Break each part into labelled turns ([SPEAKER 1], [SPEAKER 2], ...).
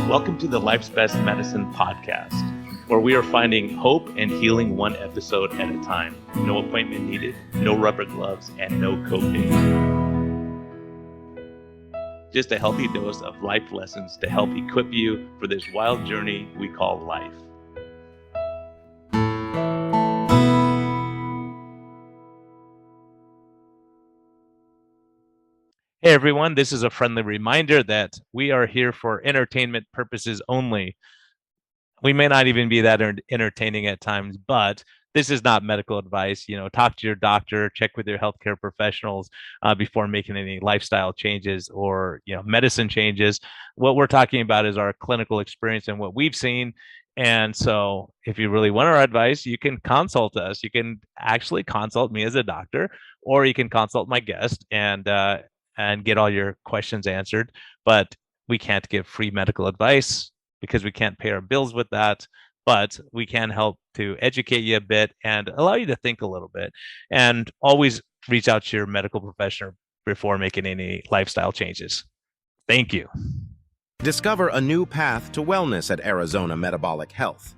[SPEAKER 1] Welcome to the Life's Best Medicine podcast, where we are finding hope and healing one episode at a time. No appointment needed, no rubber gloves, and no copay. Just a healthy dose of life lessons to help equip you for this wild journey we call life. Hey everyone, this is a friendly reminder that we are here for entertainment purposes only. We may not even be that entertaining at times, but this is not medical advice. Talk to your doctor, check with your healthcare professionals before making any lifestyle changes or medicine changes. What we're talking about is our clinical experience and what we've seen. And so if you really want our advice, you can consult us. You can actually consult me as a doctor, or you can consult my guest and get all your questions answered. But we can't give free medical advice because we can't pay our bills with that. But we can help to educate you a bit and allow you to think a little bit. And always reach out to your medical professional before making any lifestyle changes. Thank you.
[SPEAKER 2] Discover a new path to wellness at Arizona Metabolic Health.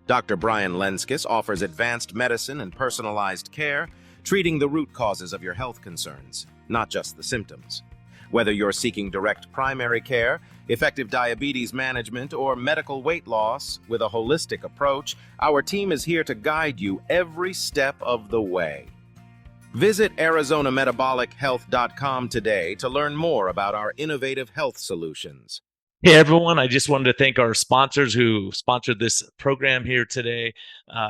[SPEAKER 2] Dr. Brian Lenskis offers advanced medicine and personalized care, treating the root causes of your health concerns, not just the symptoms. Whether you're seeking direct primary care, effective diabetes management, or medical weight loss, with a holistic approach, our team is here to guide you every step of the way. Visit ArizonaMetabolicHealth.com today to learn more about our innovative health solutions.
[SPEAKER 1] Hey everyone, I just wanted to thank our sponsors who sponsored this program here today,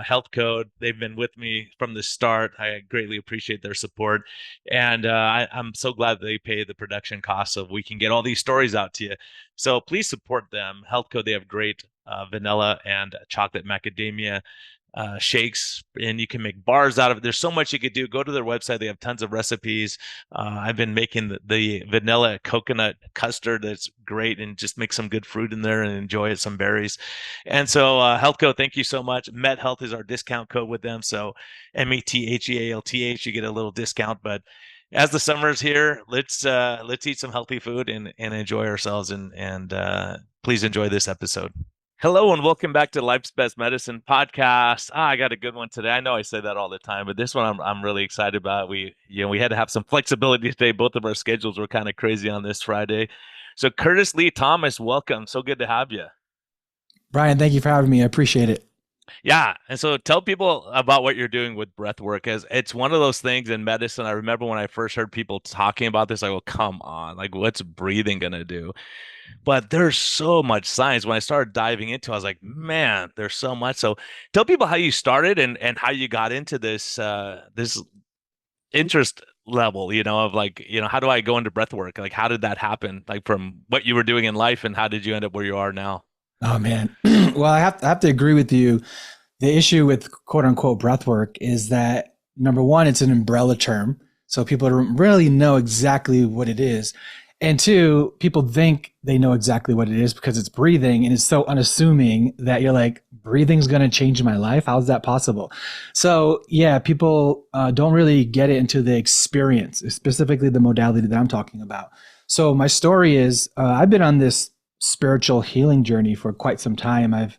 [SPEAKER 1] Health Code. They've been with me from the start. I greatly appreciate their support. And I'm so glad they pay the production costs so we can get all these stories out to you. So please support them. Health Code, they have great vanilla and chocolate macadamia shakes, and you can make bars out of it. There's so much you could do. Go to their website. They have tons of recipes. I've been making the vanilla coconut custard. That's great, and just make some good fruit in there and enjoy it, some berries. And so Healthco, thank you so much. MetHealth is our discount code with them. So METHEALTH, you get a little discount. But as the summer's here, let's eat some healthy food and enjoy ourselves. And please enjoy this episode. Hello and welcome back to Life's Best Medicine podcast. I got a good one today. I know I say that all the time, but this one I'm really excited about. We had to have some flexibility today. Both of our schedules were kind of crazy on this Friday. So Kurtis Lee Thomas, welcome. So good to have you.
[SPEAKER 3] Brian, thank you for having me. I appreciate it.
[SPEAKER 1] Yeah. And so tell people about what you're doing with breathwork, as it's one of those things in medicine. I remember when I first heard people talking about this, I go, come on, like what's breathing going to do? But there's so much science. When I started diving into it, I was like, man, there's so much. So tell people how you started and how you got into this this interest level, of like, how do I go into breathwork? Like, how did that happen? Like from what you were doing in life and how did you end up where you are now?
[SPEAKER 3] Oh, man. Well, I have to agree with you. The issue with quote unquote breathwork is that, number one, it's an umbrella term. So people don't really know exactly what it is. And two, people think they know exactly what it is because it's breathing, and it's so unassuming that you're like, breathing's going to change my life? How's that possible? So yeah, people don't really get it into the experience, specifically the modality that I'm talking about. So my story is I've been on this spiritual healing journey for quite some time. I've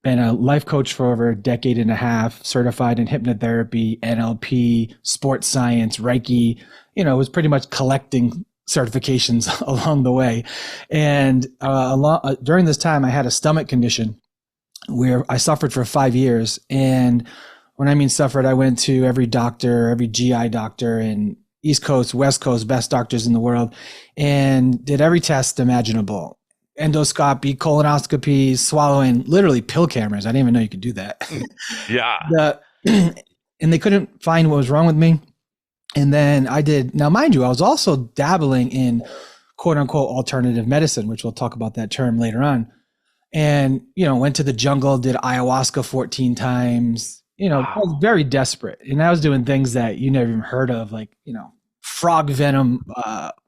[SPEAKER 3] been a life coach for over a decade and a half, certified in hypnotherapy, NLP, sports science, Reiki, was pretty much collecting certifications along the way. And during this time, I had a stomach condition where I suffered for 5 years. And when I mean suffered, I went to every doctor, every GI doctor, and East Coast, West Coast, best doctors in the world, and did every test imaginable. Endoscopy, colonoscopy, swallowing, literally pill cameras. I didn't even know you could do that.
[SPEAKER 1] Yeah.
[SPEAKER 3] And they couldn't find what was wrong with me. And then I did, now mind you, I was also dabbling in quote unquote alternative medicine, which we'll talk about that term later on. And, went to the jungle, did ayahuasca 14 times, wow. I was very desperate. And I was doing things that you never even heard of, like, frog venom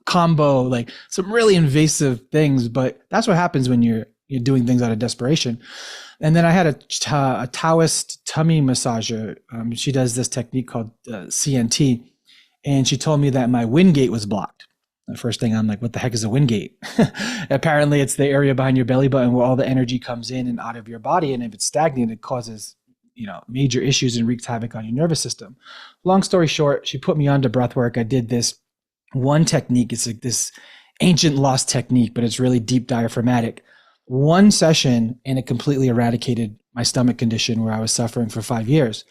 [SPEAKER 3] combo, like some really invasive things. But that's what happens when you're doing things out of desperation. And then I had a Taoist tummy massager. She does this technique called CNT. And she told me that my wind gate was blocked. The first thing I'm like, what the heck is a wind gate? Apparently, it's the area behind your belly button where all the energy comes in and out of your body. And if it's stagnant, it causes, major issues and wreaks havoc on your nervous system. Long story short, she put me on to breath work. I did this one technique. It's like this ancient lost technique, but it's really deep diaphragmatic. One session and it completely eradicated my stomach condition where I was suffering for 5 years.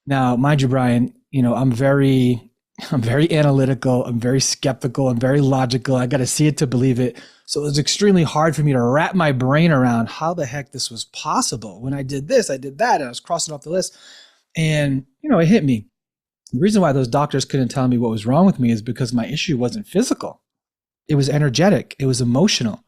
[SPEAKER 3] Now, mind you, Brian, I'm very analytical. I'm very skeptical. I'm very logical. I got to see it to believe it. So it was extremely hard for me to wrap my brain around how the heck this was possible. When I did this, I did that, and I was crossing off the list. And, it hit me. The reason why those doctors couldn't tell me what was wrong with me is because my issue wasn't physical. It was energetic. It was emotional.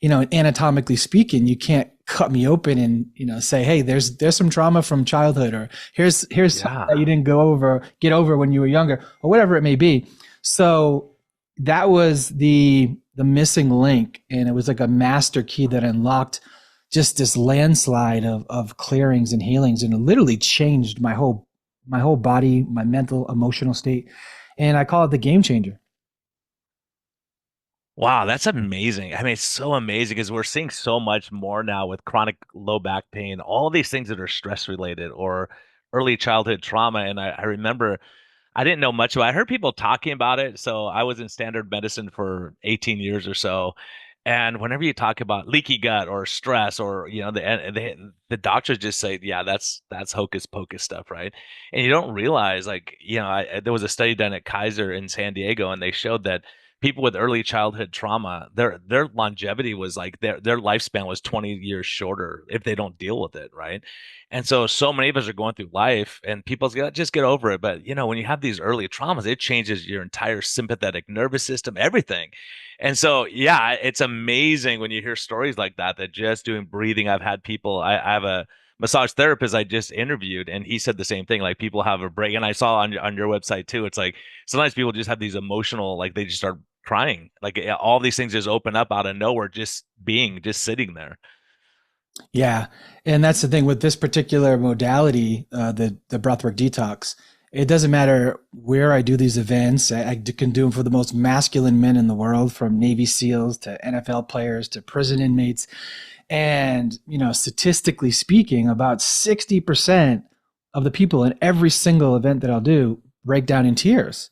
[SPEAKER 3] Anatomically speaking, you can't cut me open and, say, hey, there's some trauma from childhood, or here's something that you didn't get over when you were younger, or whatever it may be. So that was the missing link. And it was like a master key that unlocked just this landslide of clearings and healings. And it literally changed my whole body, my mental, emotional state. And I call it the game changer.
[SPEAKER 1] Wow, that's amazing. I mean, it's so amazing because we're seeing so much more now with chronic low back pain, all these things that are stress related or early childhood trauma. And I remember I didn't know much about it. I heard people talking about it. So I was in standard medicine for 18 years or so. And whenever you talk about leaky gut or stress or, the doctors just say, yeah, that's hocus pocus stuff, right? And you don't realize, like, there was a study done at Kaiser in San Diego, and they showed that people with early childhood trauma, their longevity was like their lifespan was 20 years shorter if they don't deal with it, right? And so many of us are going through life and people's got just get over it. But when you have these early traumas, it changes your entire sympathetic nervous system, everything. And so, yeah, it's amazing when you hear stories like that just doing breathing. I've had people, I have a massage therapist I just interviewed, and he said the same thing. Like, people have a break, and I saw on your website too. It's like sometimes people just have these emotional, like they just start crying. Like, all these things just open up out of nowhere, just sitting there.
[SPEAKER 3] Yeah, and that's the thing with this particular modality, the breathwork detox. It doesn't matter where I do these events. I can do them for the most masculine men in the world, from Navy SEALs to NFL players to prison inmates. And statistically speaking, about 60% of the people in every single event that I'll do break down in tears.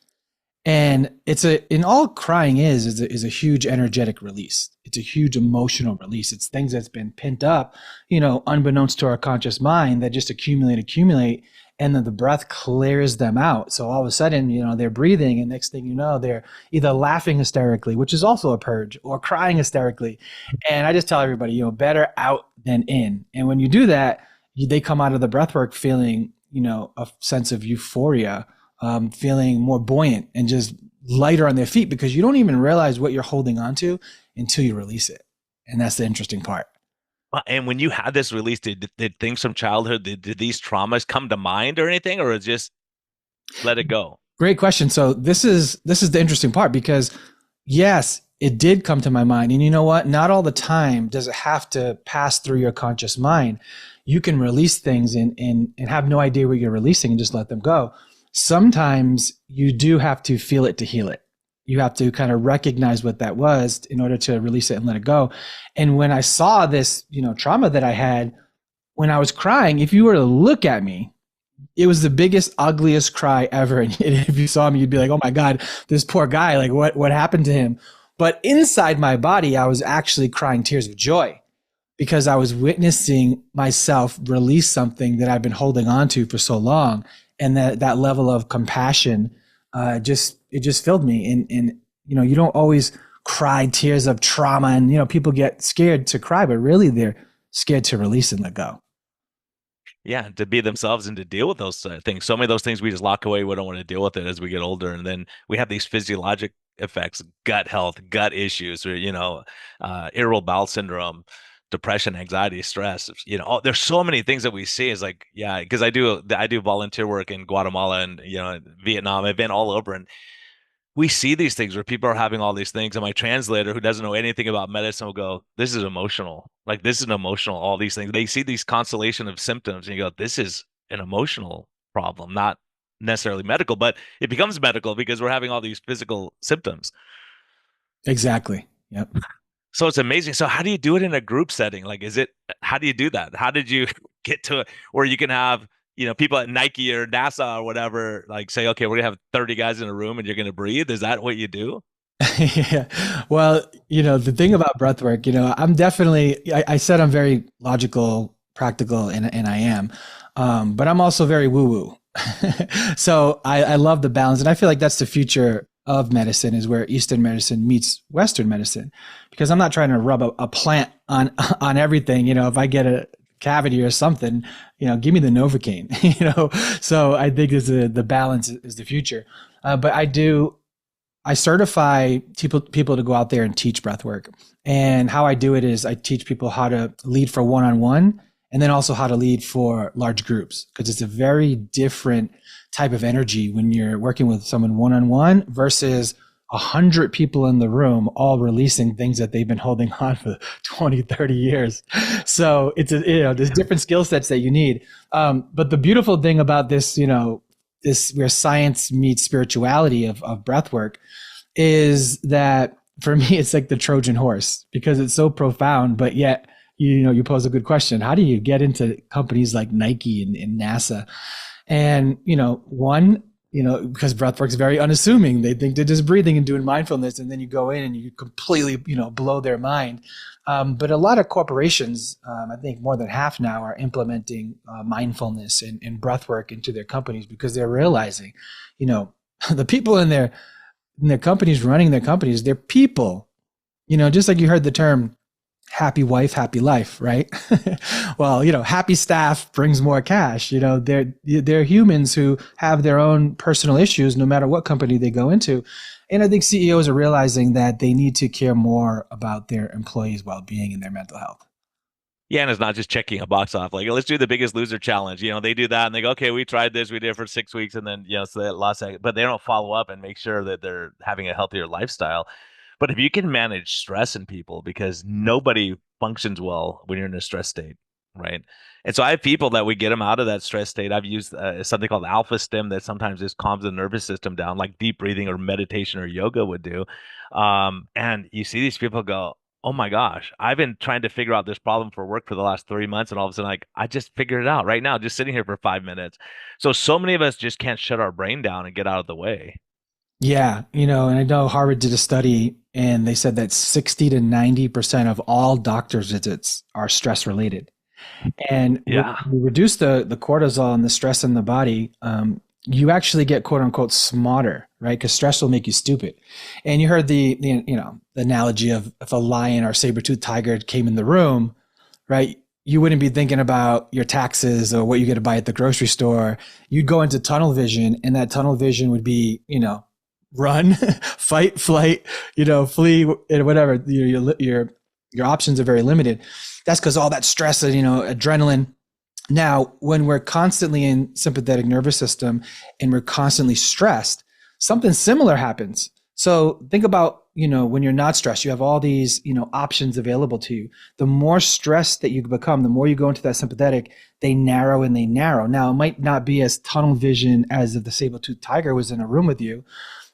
[SPEAKER 3] And in all crying is a huge energetic release. It's a huge emotional release. It's things that's been pent up, unbeknownst to our conscious mind, that just accumulate, and then the breath clears them out. So all of a sudden, they're breathing, and next thing you know, they're either laughing hysterically, which is also a purge, or crying hysterically. And I just tell everybody, better out than in. And when you do that, they come out of the breathwork feeling, a sense of euphoria, feeling more buoyant and just lighter on their feet, because you don't even realize what you're holding on to until you release it. And that's the interesting part.
[SPEAKER 1] And when you had this release, did things from childhood, did these traumas come to mind or anything, or is just let it go?
[SPEAKER 3] Great question. So this is the interesting part, because yes, it did come to my mind. And you know what? Not all the time does it have to pass through your conscious mind. You can release things and have no idea what you're releasing and just let them go. Sometimes you do have to feel it to heal it. You have to kind of recognize what that was in order to release it and let it go. And when I saw this, trauma that I had, when I was crying, if you were to look at me, it was the biggest, ugliest cry ever. And if you saw me, you'd be like, oh my God, this poor guy, like what happened to him? But inside my body, I was actually crying tears of joy, because I was witnessing myself release something that I've been holding on to for so long. And that level of compassion, just filled me. And you don't always cry tears of trauma, and people get scared to cry, but really they're scared to release and let go.
[SPEAKER 1] Yeah, to be themselves and to deal with those things. So many of those things we just lock away. We don't want to deal with it as we get older, and then we have these physiologic effects: gut health, gut issues, or irritable bowel syndrome, depression, anxiety, stress. There's so many things that we see. Is like, yeah, because I do volunteer work in Guatemala and Vietnam. I've been all over, and we see these things where people are having all these things, and my translator, who doesn't know anything about medicine, will go, this is emotional. Like, this is emotional, all these things. They see these constellation of symptoms, and you go, this is an emotional problem, not necessarily medical, but it becomes medical because we're having all these physical symptoms.
[SPEAKER 3] Exactly. Yep.
[SPEAKER 1] So it's amazing. So how do you do it in a group setting? Like, how do you do that? How did you get to it where you can have, people at Nike or NASA or whatever, like say, okay, we're gonna have 30 guys in a room and you're gonna breathe. Is that what you do?
[SPEAKER 3] Yeah. Well, the thing about breath work, I'm definitely, I said I'm very logical, practical, and I am. But I'm also very woo woo. So I love the balance. And I feel like that's the future of medicine, is where Eastern medicine meets Western medicine, because I'm not trying to rub a plant on, on everything. If I get a cavity or something, give me the Novocaine, so I think the balance is the future. But I certify people to go out there and teach breath work. And how I do it is I teach people how to lead for one-on-one, and then also how to lead for large groups, because it's a very different type of energy when you're working with someone one-on-one versus 100 people in the room all releasing things that they've been holding on for 20, 30 years. So there's different skill sets that you need. But the beautiful thing about this, this where science meets spirituality of breath work, is that for me it's like the Trojan horse, because it's so profound, but yet you pose a good question. How do you get into companies like Nike and NASA? And because breathwork is very unassuming. They think they're just breathing and doing mindfulness, and then you go in and you completely blow their mind. But a lot of corporations, I think more than half now, are implementing mindfulness and breathwork into their companies, because they're realizing, the people in their companies, running their companies, they're people. Just like you heard the term happy wife, happy life, right? Well, happy staff brings more cash. They're humans who have their own personal issues, no matter what company they go into. And I think CEOs are realizing that they need to care more about their employees' well-being and their mental health.
[SPEAKER 1] Yeah, and it's not just checking a box off. Like, let's do the Biggest Loser challenge. They do that and they go, okay, we tried this, we did it for 6 weeks, and then so they lost that, but they don't follow up and make sure that they're having a healthier lifestyle. But if you can manage stress in people, because nobody functions well when you're in a stress state, right? And so I have people that we get them out of that stress state. I've used something called Alpha Stim that sometimes just calms the nervous system down, like deep breathing or meditation or yoga would do. And you see these people go, oh my gosh, I've been trying to figure out this problem for work for the last 3 months, and all of a sudden, like, I just figured it out right now, just sitting here for 5 minutes. So many of us just can't shut our brain down and get out of the way.
[SPEAKER 3] Yeah, and I know Harvard did a study, and they said that 60 to 90% of all doctor's visits are stress related. And
[SPEAKER 1] Yeah.
[SPEAKER 3] when you reduce the cortisol and the stress in the body, you actually get quote unquote smarter, right? Because stress will make you stupid. And you heard the analogy of if a lion or saber-toothed tiger came in the room, right? You wouldn't be thinking about your taxes or what you get to buy at the grocery store. You'd go into tunnel vision, and that tunnel vision would be, run, fight, flight, flee, whatever. Your options are very limited. That's because all that stress and adrenaline. Now, when we're constantly in sympathetic nervous system and we're constantly stressed, something similar happens. So think about, when you're not stressed, you have all these, options available to you. The more stressed that you become, the more you go into that sympathetic, they narrow and they narrow. Now, it might not be as tunnel vision as if the saber-toothed tiger was in a room with you,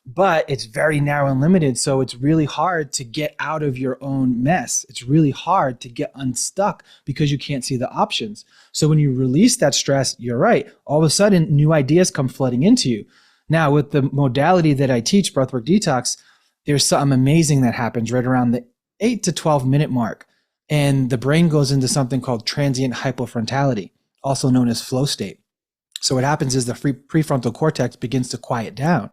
[SPEAKER 3] but it's very narrow and limited. So it's really hard to get out of your own mess. It's really hard to get unstuck because you can't see the options. So when you release that stress, you're right. All of a sudden, new ideas come flooding into you. Now, with the modality that I teach, Breathwork Detox, there's something amazing that happens right around the 8 to 12 minute mark. And the brain goes into something called transient hypofrontality, also known as flow state. So what happens is the prefrontal cortex begins to quiet down.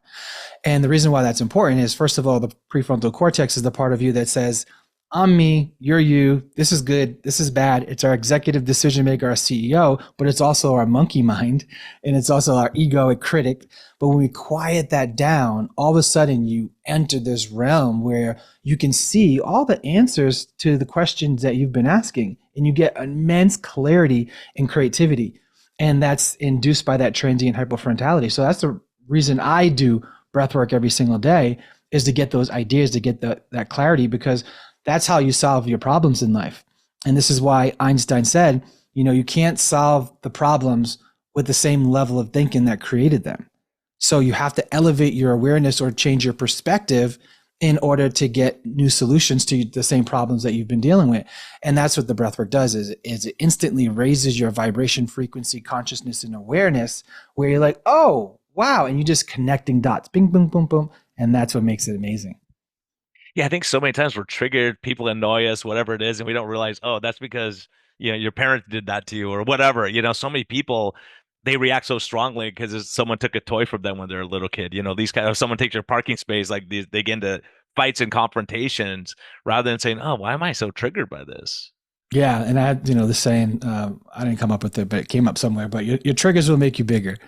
[SPEAKER 3] And the reason why that's important is, first of all, the prefrontal cortex is the part of you that says, I'm me, you're you, this is good, this is bad. It's our executive decision maker, our CEO, but it's also our monkey mind, and it's also our egoic critic. But when we quiet that down, all of a sudden you enter this realm where you can see all the answers to the questions that you've been asking, and you get immense clarity and creativity. And that's induced by that transient hypofrontality. So that's the reason I do breath work every single day, is to get those ideas, to get that clarity, because that's how you solve your problems in life. And this is why Einstein said, you can't solve the problems with the same level of thinking that created them. So you have to elevate your awareness or change your perspective in order to get new solutions to the same problems that you've been dealing with. And that's what the breathwork does is it instantly raises your vibration, frequency, consciousness, and awareness, where you're like, oh, wow. And you're just connecting dots, bing, boom, boom, boom. And that's what makes it amazing.
[SPEAKER 1] Yeah, I think so many times we're triggered, people annoy us, whatever it is, and we don't realize, oh, that's because, your parents did that to you or whatever. So many people, they react so strongly because someone took a toy from them when they're a little kid. These kind of, someone takes your parking space, like they get into fights and confrontations rather than saying, oh, why am I so triggered by this?
[SPEAKER 3] Yeah, and I had, the saying, I didn't come up with it, but it came up somewhere, but your triggers will make you bigger.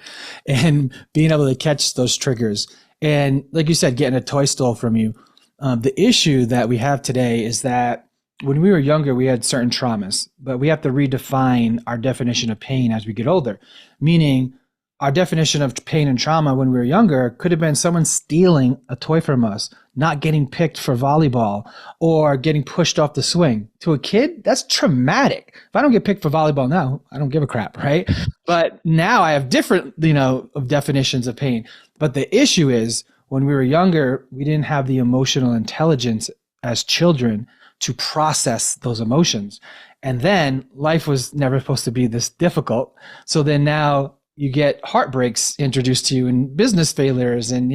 [SPEAKER 3] And being able to catch those triggers. And like you said, getting a toy stole from you. The issue that we have today is that when we were younger, we had certain traumas, but we have to redefine our definition of pain as we get older. Meaning, our definition of pain and trauma when we were younger could have been someone stealing a toy from us, not getting picked for volleyball, or getting pushed off the swing. To a kid, that's traumatic. If I don't get picked for volleyball now, I don't give a crap, right? But now I have different, definitions of pain. But the issue is, when we were younger, we didn't have the emotional intelligence as children to process those emotions. And then life was never supposed to be this difficult. So then now you get heartbreaks introduced to you and business failures and,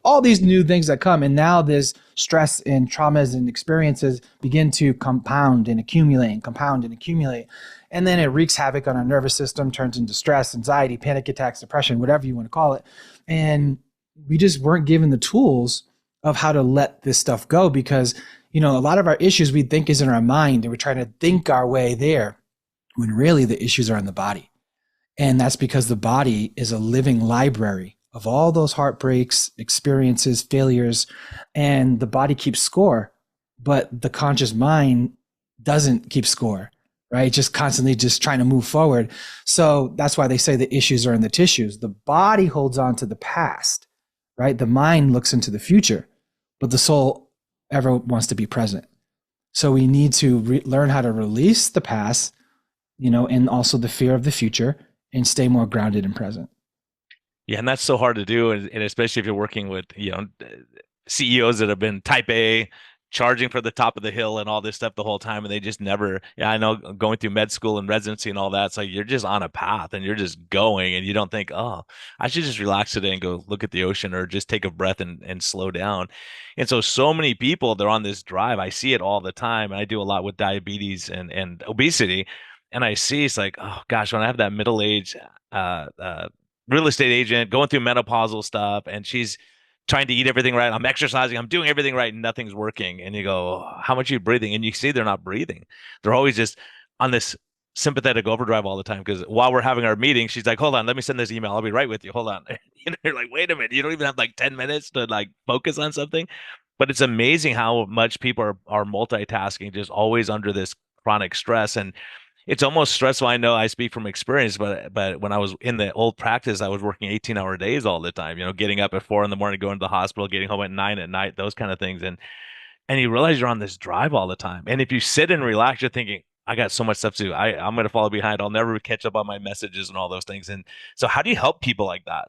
[SPEAKER 3] all these new things that come. And now this stress and traumas and experiences begin to compound and accumulate and compound and accumulate. And then it wreaks havoc on our nervous system, turns into stress, anxiety, panic attacks, depression, whatever you want to call it. And we just weren't given the tools of how to let this stuff go because, a lot of our issues we think is in our mind and we're trying to think our way there when really the issues are in the body. And that's because the body is a living library of all those heartbreaks, experiences, failures, and the body keeps score, but the conscious mind doesn't keep score, right? Just constantly just trying to move forward. So that's why they say the issues are in the tissues. The body holds on to the past, right? The mind looks into the future, but the soul ever wants to be present. So we need to learn how to release the past, and also the fear of the future and stay more grounded and present.
[SPEAKER 1] Yeah, and that's so hard to do, and especially if you're working with, CEOs that have been type A, charging for the top of the hill and all this stuff the whole time, and they just never. Yeah, I know going through med school and residency and all that, it's like you're just on a path and you're just going, and you don't think, oh, I should just relax today and go look at the ocean or just take a breath and slow down. And so many people, they're on this drive. I see it all the time, and I do a lot with diabetes and obesity. And I see it's like, oh gosh, when I have that middle-aged real estate agent going through menopausal stuff, and she's trying to eat everything right, I'm exercising, I'm doing everything right, and nothing's working. And you go, oh, how much are you breathing? And you see they're not breathing. They're always just on this sympathetic overdrive all the time. Because while we're having our meeting, she's like, hold on, let me send this email. I'll be right with you. Hold on. You're like, wait a minute, you don't even have like 10 minutes to like focus on something. But it's amazing how much people are multitasking, just always under this chronic stress. And it's almost stressful. I know I speak from experience, but when I was in the old practice, I was working 18-hour days all the time, getting up at 4 a.m, going to the hospital, getting home at 9 p.m, those kind of things. And you realize you're on this drive all the time. And if you sit and relax, you're thinking, I got so much stuff to do. I'm going to fall behind. I'll never catch up on my messages and all those things. And so how do you help people like that?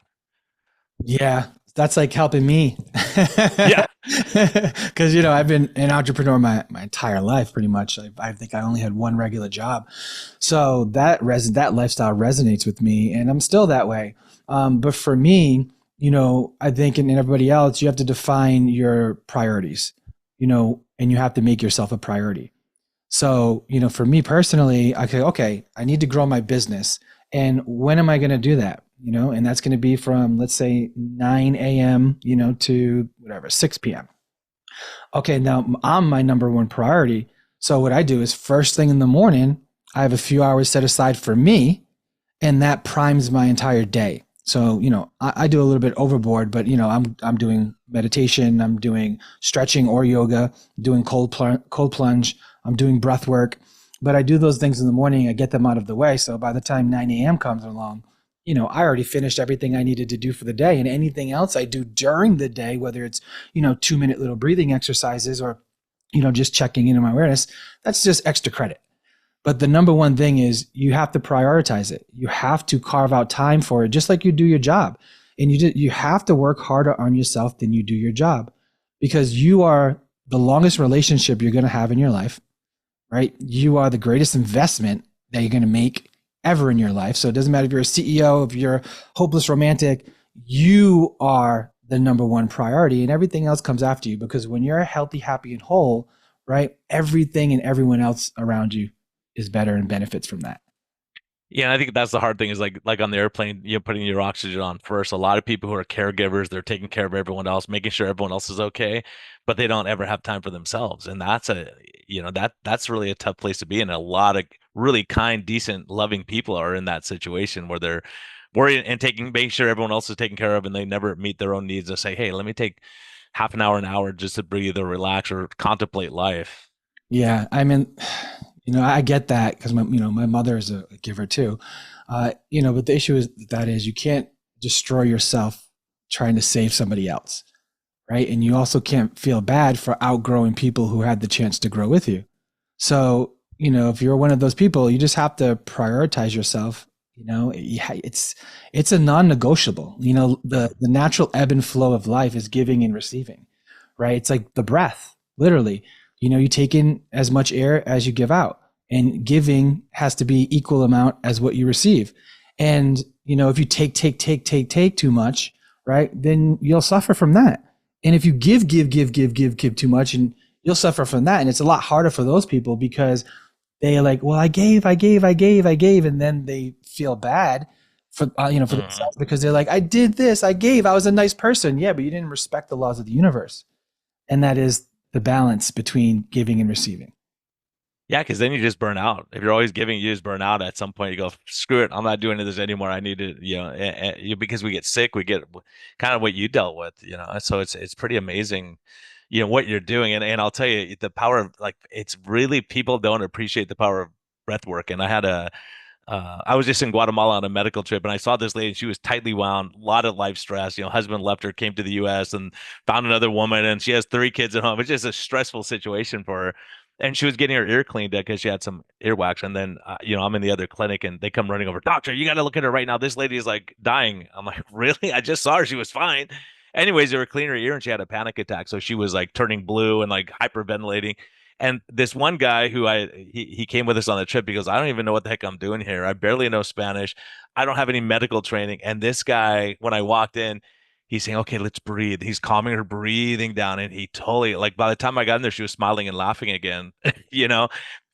[SPEAKER 3] Yeah, that's like helping me.
[SPEAKER 1] Yeah.
[SPEAKER 3] Because, I've been an entrepreneur my entire life, pretty much. I think I only had one regular job. So that lifestyle resonates with me, and I'm still that way. But for me, I think, and everybody else, you have to define your priorities, and you have to make yourself a priority. So, for me personally, I say, okay, I need to grow my business. And when am I going to do that? And that's going to be from, let's say, 9 a.m., to whatever, 6 p.m. Okay, now I'm my number one priority. So what I do is first thing in the morning, I have a few hours set aside for me, and that primes my entire day. So, I do a little bit overboard, but, I'm doing meditation, I'm doing stretching or yoga, doing cold plunge, I'm doing breath work, but I do those things in the morning, I get them out of the way. So by the time 9 a.m. comes along, I already finished everything I needed to do for the day, and anything else I do during the day, whether it's, 2-minute little breathing exercises or, just checking in on my awareness, that's just extra credit. But the number one thing is you have to prioritize it. You have to carve out time for it, just like you do your job. And you have to work harder on yourself than you do your job, because you are the longest relationship you're going to have in your life, right? You are the greatest investment that you're going to make ever in your life. So it doesn't matter if you're a CEO, if you're a hopeless romantic, you are the number one priority, and everything else comes after you, because when you're healthy, happy, and whole, right, everything and everyone else around you is better and benefits from that.
[SPEAKER 1] Yeah, and I think that's the hard thing is like on the airplane, putting your oxygen on first. A lot of people who are caregivers, they're taking care of everyone else, making sure everyone else is okay, but they don't ever have time for themselves. And that's really a tough place to be in. A lot of really kind, decent, loving people are in that situation where they're worrying and making sure everyone else is taken care of, and they never meet their own needs and say, "Hey, let me take half an hour just to breathe or relax or contemplate life."
[SPEAKER 3] Yeah, I mean, I get that because my mother is a giver too. But the issue is you can't destroy yourself trying to save somebody else, right? And you also can't feel bad for outgrowing people who had the chance to grow with you. So, if you're one of those people, you just have to prioritize yourself. It's a non-negotiable. The natural ebb and flow of life is giving and receiving, right? It's like the breath, literally. You take in as much air as you give out, and giving has to be equal amount as what you receive. And, if you take too much, right, then you'll suffer from that. And if you give too much, and you'll suffer from that. And it's a lot harder for those people because they are like, well, I gave. And then they feel bad for themselves because they're like, I did this, I gave, I was a nice person. Yeah, but you didn't respect the laws of the universe. And that is the balance between giving and receiving.
[SPEAKER 1] Yeah, because then you just burn out. If you're always giving, you just burn out. At some point, you go, screw it, I'm not doing this anymore. I need to, because we get sick, we get kind of what you dealt with, So it's pretty amazing, what you're doing. And I'll tell you, the power of it's really, people don't appreciate the power of breath work. And I was just in Guatemala on a medical trip, and I saw this lady, and she was tightly wound, a lot of life stress. Husband left her, came to the U.S. and found another woman, and she has 3 kids at home. It's just a stressful situation for her. And she was getting her ear cleaned because she had some earwax. And then, I'm in the other clinic, and they come running over. Doctor, you got to look at her right now. This lady is like dying. I'm like, really? I just saw her. She was fine. Anyways, they were cleaning her ear, and she had a panic attack. So she was like turning blue and like hyperventilating. And this one guy who he came with us on the trip, he goes, I don't even know what the heck I'm doing here. I barely know Spanish. I don't have any medical training. And this guy, when I walked in, he's saying, okay, let's breathe. He's calming her breathing down. And he totally, like, by the time I got in there, she was smiling and laughing again,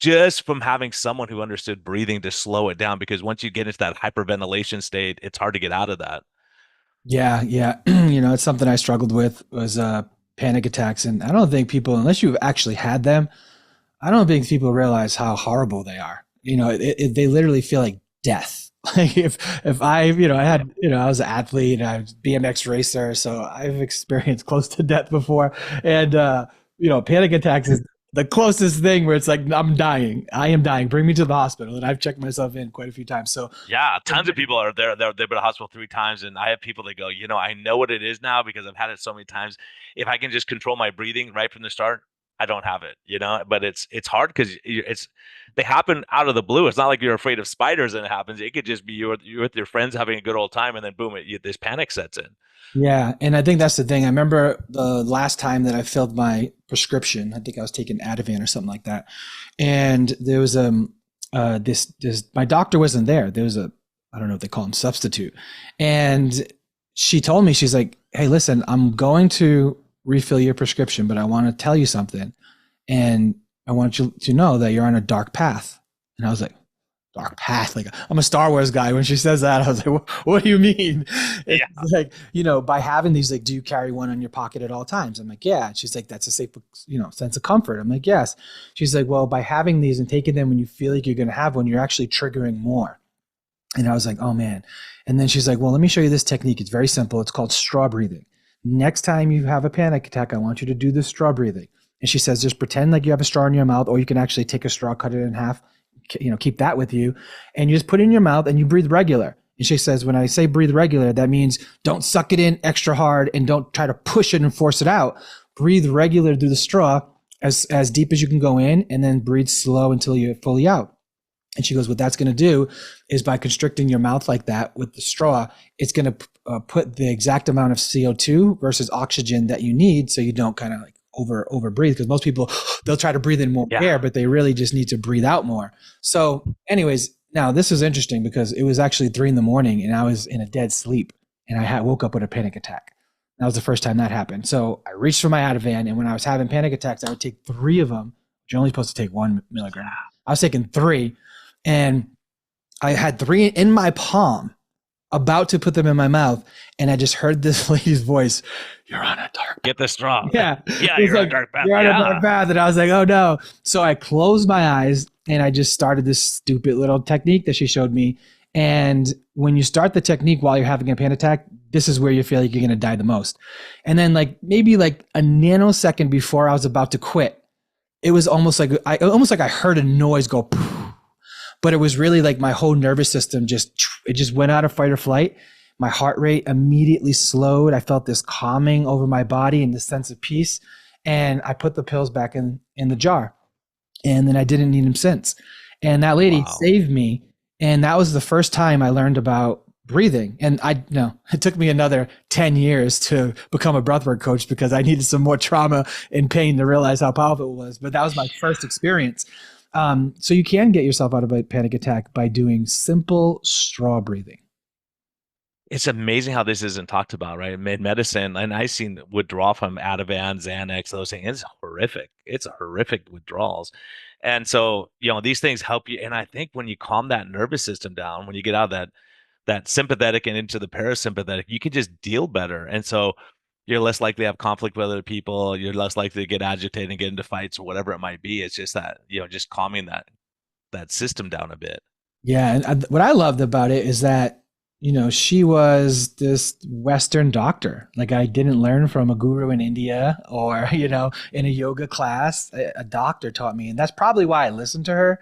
[SPEAKER 1] just from having someone who understood breathing to slow it down. Because once you get into that hyperventilation state, it's hard to get out of that.
[SPEAKER 3] Yeah. It's something I struggled with was panic attacks. And I don't think people, unless you've actually had them, I don't think people realize how horrible they are. They literally feel like death. Like if I, I had, I was an athlete and I was BMX racer, so I've experienced close to death before. And, panic attacks is the closest thing where it's like, I'm dying. I am dying. Bring me to the hospital. And I've checked myself in quite a few times. So
[SPEAKER 1] yeah, tons of people are there. They've been to the hospital 3 times. And I have people that go, I know what it is now because I've had it so many times. If I can just control my breathing right from the start, I don't have it, but it's hard because they happen out of the blue. It's not like you're afraid of spiders and it happens. It could just be you're with your friends having a good old time, and then boom, this panic sets in.
[SPEAKER 3] Yeah, and I think that's the thing. I remember the last time that I filled my prescription. I think I was taking Ativan or something like that, and there was this my doctor wasn't there. There was I don't know if they call him substitute, and she told me, she's like, hey, listen, I'm going to refill your prescription, but I want to tell you something. And I want you to know that you're on a dark path. And I was like, dark path? Like, I'm a Star Wars guy. When she says that, I was like, what do you mean? It's like, by having these, like, do you carry one in your pocket at all times? I'm like, yeah. And she's like, that's a safe, sense of comfort. I'm like, yes. She's like, well, by having these and taking them when you feel like you're going to have one, you're actually triggering more. And I was like, oh man. And then she's like, well, let me show you this technique. It's very simple. It's called straw breathing. Next time you have a panic attack, I want you to do this straw breathing. And she says, just pretend like you have a straw in your mouth, or you can actually take a straw, cut it in half, keep that with you. And you just put it in your mouth and you breathe regular. And she says, when I say breathe regular, that means don't suck it in extra hard and don't try to push it and force it out. Breathe regular through the straw as deep as you can go in, and then breathe slow until you're fully out. And she goes, what that's going to do is by constricting your mouth like that with the straw, it's going to put the exact amount of CO2 versus oxygen that you need. So you don't kind of like over breathe. Because most people, they'll try to breathe in more air, but they really just need to breathe out more. So anyways, now this is interesting because it was actually 3 a.m. and I was in a dead sleep and I woke up with a panic attack. That was the first time that happened. So I reached for my Ativan, and when I was having panic attacks, I would take 3 of them. You're only supposed to take 1 milligram. I was taking 3. And I had 3 in my palm, about to put them in my mouth. And I just heard this lady's voice, you're on a dark path.
[SPEAKER 1] Get the straw.
[SPEAKER 3] Yeah.
[SPEAKER 1] You're on a dark path.
[SPEAKER 3] You're on a dark path. And I was like, oh no. So I closed my eyes and I just started this stupid little technique that she showed me. And when you start the technique while you're having a panic attack, this is where you feel like you're going to die the most. And then maybe a nanosecond before I was about to quit, it was almost like I heard a noise go poof. But it was really like my whole nervous system just went out of fight or flight. My heart rate immediately slowed. I felt this calming over my body and this sense of peace. And I put the pills back in the jar. And then I didn't need them since. And that lady saved me. And that was the first time I learned about breathing. And it took me another 10 years to become a breathwork coach because I needed some more trauma and pain to realize how powerful it was. But that was my first experience. So you can get yourself out of a panic attack by doing simple straw breathing.
[SPEAKER 1] It's amazing how this isn't talked about, right? In medicine, and I've seen withdrawal from Ativan, Xanax, those things. It's horrific. It's horrific withdrawals. And so, these things help you. And I think when you calm that nervous system down, when you get out of that sympathetic and into the parasympathetic, you can just deal better. And so you're less likely to have conflict with other people. You're less likely to get agitated and get into fights or whatever it might be. It's just that, just calming that system down a bit.
[SPEAKER 3] Yeah. And what I loved about it is that, she was this Western doctor. Like I didn't learn from a guru in India or, in a yoga class. A doctor taught me. And that's probably why I listened to her.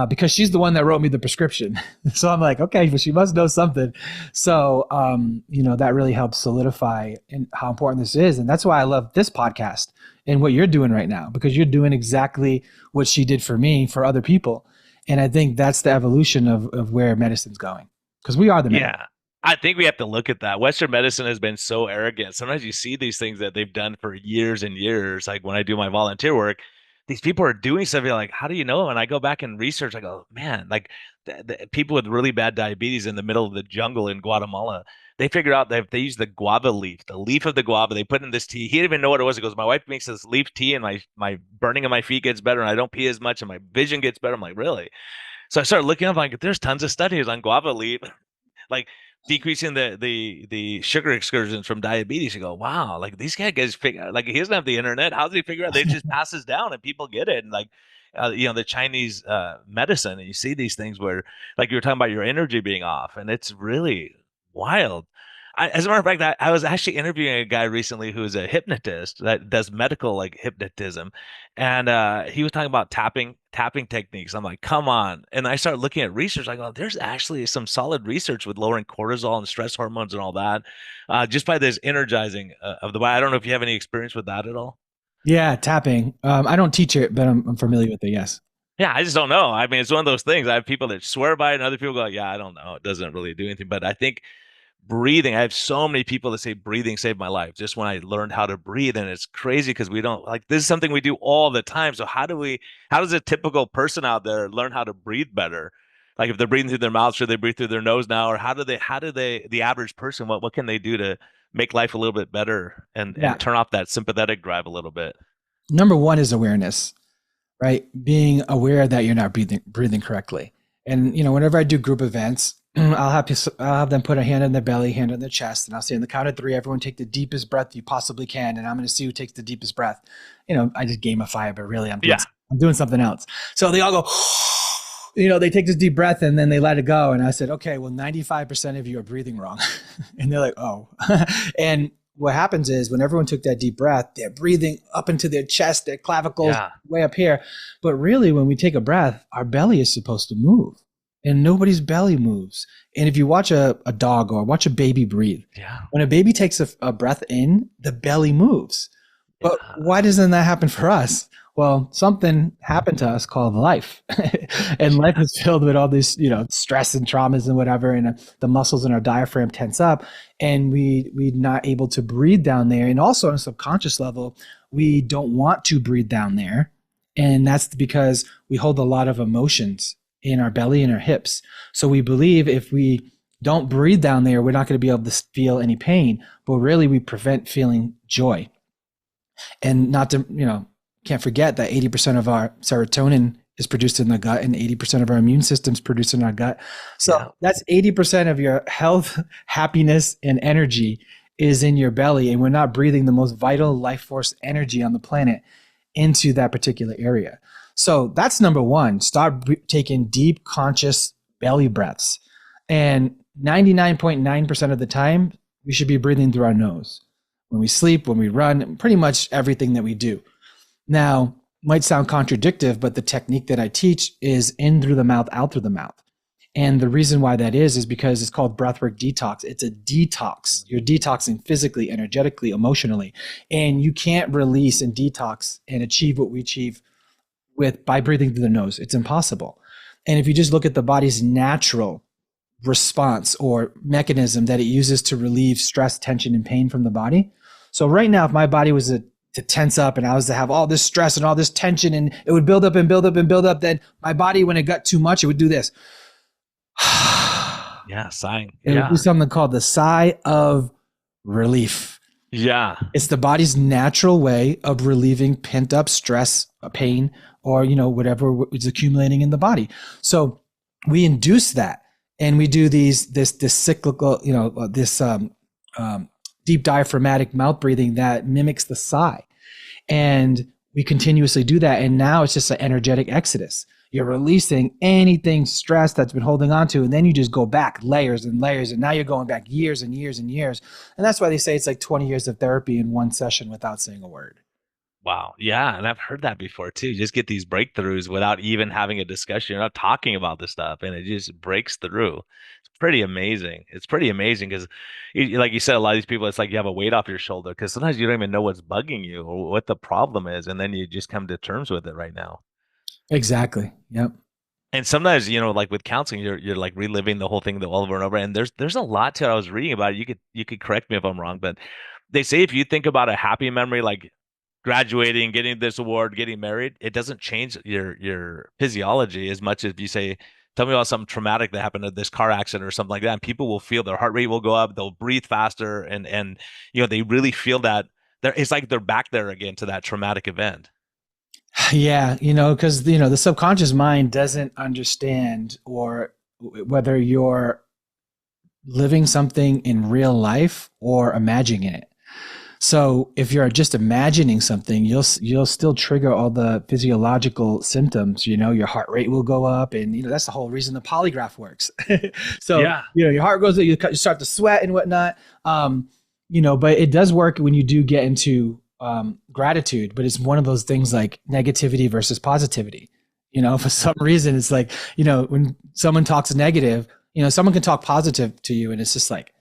[SPEAKER 3] Because she's the one that wrote me the prescription. So I'm like, okay, but she must know something. So, that really helps solidify how important this is. And that's why I love this podcast and what you're doing right now, because you're doing exactly what she did for me, for other people. And I think that's the evolution of where medicine's going, because we are the medicine.
[SPEAKER 1] Yeah. I think we have to look at that. Western medicine has been so arrogant. Sometimes you see these things that they've done for years and years. Like when I do my volunteer work, these people are doing stuff. You're like, how do you know? And I go back and research. I go, man, like the people with really bad diabetes in the middle of the jungle in Guatemala, they figured out that if they use the guava leaf, the leaf of the guava, they put in this tea. He didn't even know what it was. He goes, my wife makes this leaf tea and my burning of my feet gets better and I don't pee as much and my vision gets better. I'm like, really? So I started looking up, like, there's tons of studies on guava leaf, like decreasing the sugar excursions from diabetes. You go, wow, like these guys figure, like he doesn't have the internet. How does he figure out? They just passes down and people get it. And like, the Chinese medicine, and you see these things where, like you were talking about your energy being off, and it's really wild. As a matter of fact, I was actually interviewing a guy recently who's a hypnotist that does medical like hypnotism, and he was talking about tapping techniques. I'm like, come on! And I started looking at research. I go, there's actually some solid research with lowering cortisol and stress hormones and all that, just by this energizing of the body. I don't know if you have any experience with that at all.
[SPEAKER 3] Yeah, tapping. I don't teach it, but I'm familiar with it. Yes.
[SPEAKER 1] Yeah, I just don't know. I mean, it's one of those things. I have people that swear by it, and other people go, yeah, I don't know. It doesn't really do anything. But I think breathing, I have so many people that say breathing saved my life just when I learned how to breathe. And it's crazy because we don't, like, this is something we do all the time. So how does a typical person out there learn how to breathe better? Like if they're breathing through their mouth, should they breathe through their nose now? Or how do they, the average person, what can they do to make life a little bit better and turn off that sympathetic drive a little bit?
[SPEAKER 3] Number one is awareness, right? Being aware that you're not breathing correctly. And, whenever I do group events, I'll have them put a hand on their belly, hand on their chest, and I'll say, on the count of 3, everyone take the deepest breath you possibly can, and I'm going to see who takes the deepest breath. I just gamify it, but really I'm doing something else. So they all go, they take this deep breath and then they let it go. And I said, okay, well, 95% of you are breathing wrong. And they're like, oh. And what happens is when everyone took that deep breath, they're breathing up into their chest, their clavicles, way up here. But really, when we take a breath, our belly is supposed to move. And nobody's belly moves. And if you watch a dog or watch a baby breathe, when a baby takes a breath in, the belly moves. But why doesn't that happen for us? Well, something happened to us called life. And life is filled with all this, stress and traumas and whatever. And the muscles in our diaphragm tense up, and we're not able to breathe down there. And also on a subconscious level, we don't want to breathe down there. And that's because we hold a lot of emotions in our belly and our hips. So we believe if we don't breathe down there, we're not going to be able to feel any pain. But really, we prevent feeling joy. And not to, can't forget that 80% of our serotonin is produced in the gut and 80% of our immune system is produced in our gut. So that's 80% of your health, happiness, and energy is in your belly. And we're not breathing the most vital life force energy on the planet into that particular area. So that's number one. Start taking deep, conscious belly breaths. And 99.9% of the time, we should be breathing through our nose. When we sleep, when we run, pretty much everything that we do. Now, might sound contradictory, but the technique that I teach is in through the mouth, out through the mouth. And the reason why that is because it's called Breathwork Detox. It's a detox. You're detoxing physically, energetically, emotionally. And you can't release and detox and achieve what we achieve by breathing through the nose. It's impossible. And if you just look at the body's natural response or mechanism that it uses to relieve stress, tension, and pain from the body. So right now, if my body was to tense up and I was to have all this stress and all this tension and it would build up and build up and build up, then my body, when it got too much, it would do this.
[SPEAKER 1] Yeah, sighing.
[SPEAKER 3] It would do something called the sigh of relief.
[SPEAKER 1] Yeah.
[SPEAKER 3] It's the body's natural way of relieving pent up stress, pain, or, whatever is accumulating in the body. So we induce that. And we do this cyclical, this deep diaphragmatic mouth breathing that mimics the sigh. And we continuously do that. And now it's just an energetic exodus. You're releasing anything stress that's been holding on to. And then you just go back layers and layers. And now you're going back years and years and years. And that's why they say it's like 20 years of therapy in one session without saying a word.
[SPEAKER 1] Wow. Yeah. And I've heard that before too. You just get these breakthroughs without even having a discussion. You're not talking about this stuff and it just breaks through. It's pretty amazing. It's pretty amazing because, like you said, a lot of these people, it's like you have a weight off your shoulder because sometimes you don't even know what's bugging you or what the problem is. And then you just come to terms with it right now.
[SPEAKER 3] Exactly. Yep.
[SPEAKER 1] And sometimes, like with counseling, you're like reliving the whole thing over and over. And there's a lot to it. I was reading about it. You could correct me if I'm wrong, but they say if you think about a happy memory, like graduating, getting this award, getting married, it doesn't change your physiology as much as you say, tell me about something traumatic that happened at this car accident or something like that. And people will feel their heart rate will go up, they'll breathe faster, and they really feel that it's like they're back there again to that traumatic event.
[SPEAKER 3] Yeah, because the subconscious mind doesn't understand or whether you're living something in real life or imagining it. So if you're just imagining something, you'll still trigger all the physiological symptoms. Your heart rate will go up, and that's the whole reason the polygraph works. So your heart goes up, you start to sweat and whatnot. But it does work when you do get into gratitude. But it's one of those things like negativity versus positivity. For some reason, it's like when someone talks negative, someone can talk positive to you, and it's just like,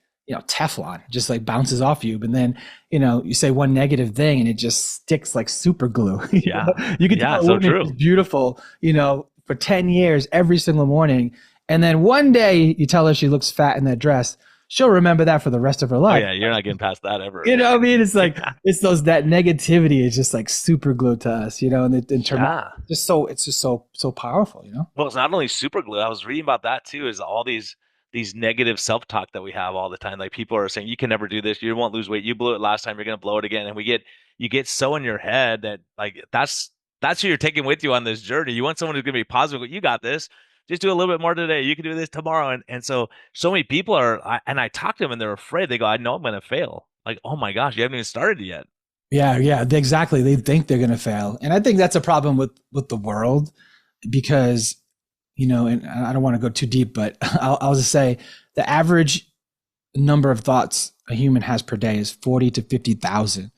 [SPEAKER 3] Teflon just like bounces off you. But then, you say one negative thing and it just sticks like super glue.
[SPEAKER 1] Yeah.
[SPEAKER 3] You can tell
[SPEAKER 1] so true.
[SPEAKER 3] It's beautiful, for 10 years, every single morning. And then one day you tell her she looks fat in that dress. She'll remember that for the rest of her life.
[SPEAKER 1] Oh, yeah. You're not getting past that ever.
[SPEAKER 3] You know what I mean? It's like, that negativity is just like super glue to us, and it's just so powerful,
[SPEAKER 1] Well, it's not only super glue. I was reading about that too, is all these negative self-talk that we have all the time. Like people are saying, you can never do this. You won't lose weight. You blew it last time. You're going to blow it again. And you get so in your head that like, that's who you're taking with you on this journey. You want someone who's going to be positive. You got this. Just do a little bit more today. You can do this tomorrow. And so many people I talk to them and they're afraid. They go, I know I'm going to fail. Like, oh my gosh, you haven't even started yet.
[SPEAKER 3] Yeah, exactly. They think they're going to fail. And I think that's a problem with the world because, and I don't want to go too deep, but I'll just say the average number of thoughts a human has per day is 40 to 50,000.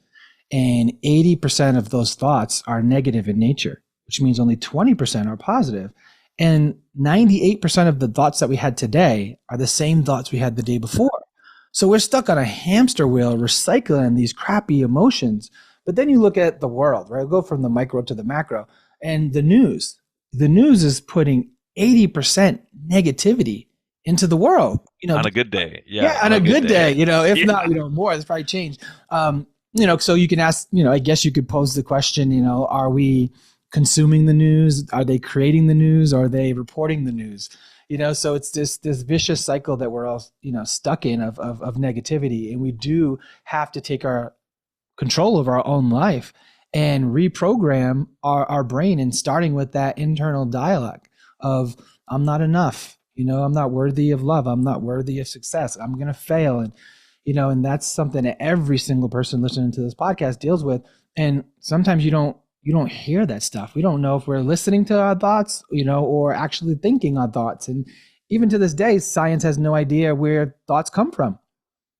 [SPEAKER 3] And 80% of those thoughts are negative in nature, which means only 20% are positive. And 98% of the thoughts that we had today are the same thoughts we had the day before. So we're stuck on a hamster wheel recycling these crappy emotions. But then you look at the world, right? Go from the micro to the macro, and the news is putting 80% negativity into the world,
[SPEAKER 1] on a good day.
[SPEAKER 3] Yeah, on a good day, if not, more, it's probably changed. So you can ask, I guess you could pose the question, are we consuming the news? Are they creating the news? Are they reporting the news? So it's this vicious cycle that we're all, stuck in of negativity. And we do have to take our control of our own life and reprogram our brain, and starting with that internal dialogue of, I'm not enough. I'm not worthy of love. I'm not worthy of success. I'm going to fail. And that's something that every single person listening to this podcast deals with. And sometimes you don't hear that stuff. We don't know if we're listening to our thoughts, or actually thinking our thoughts. And even to this day, science has no idea where thoughts come from.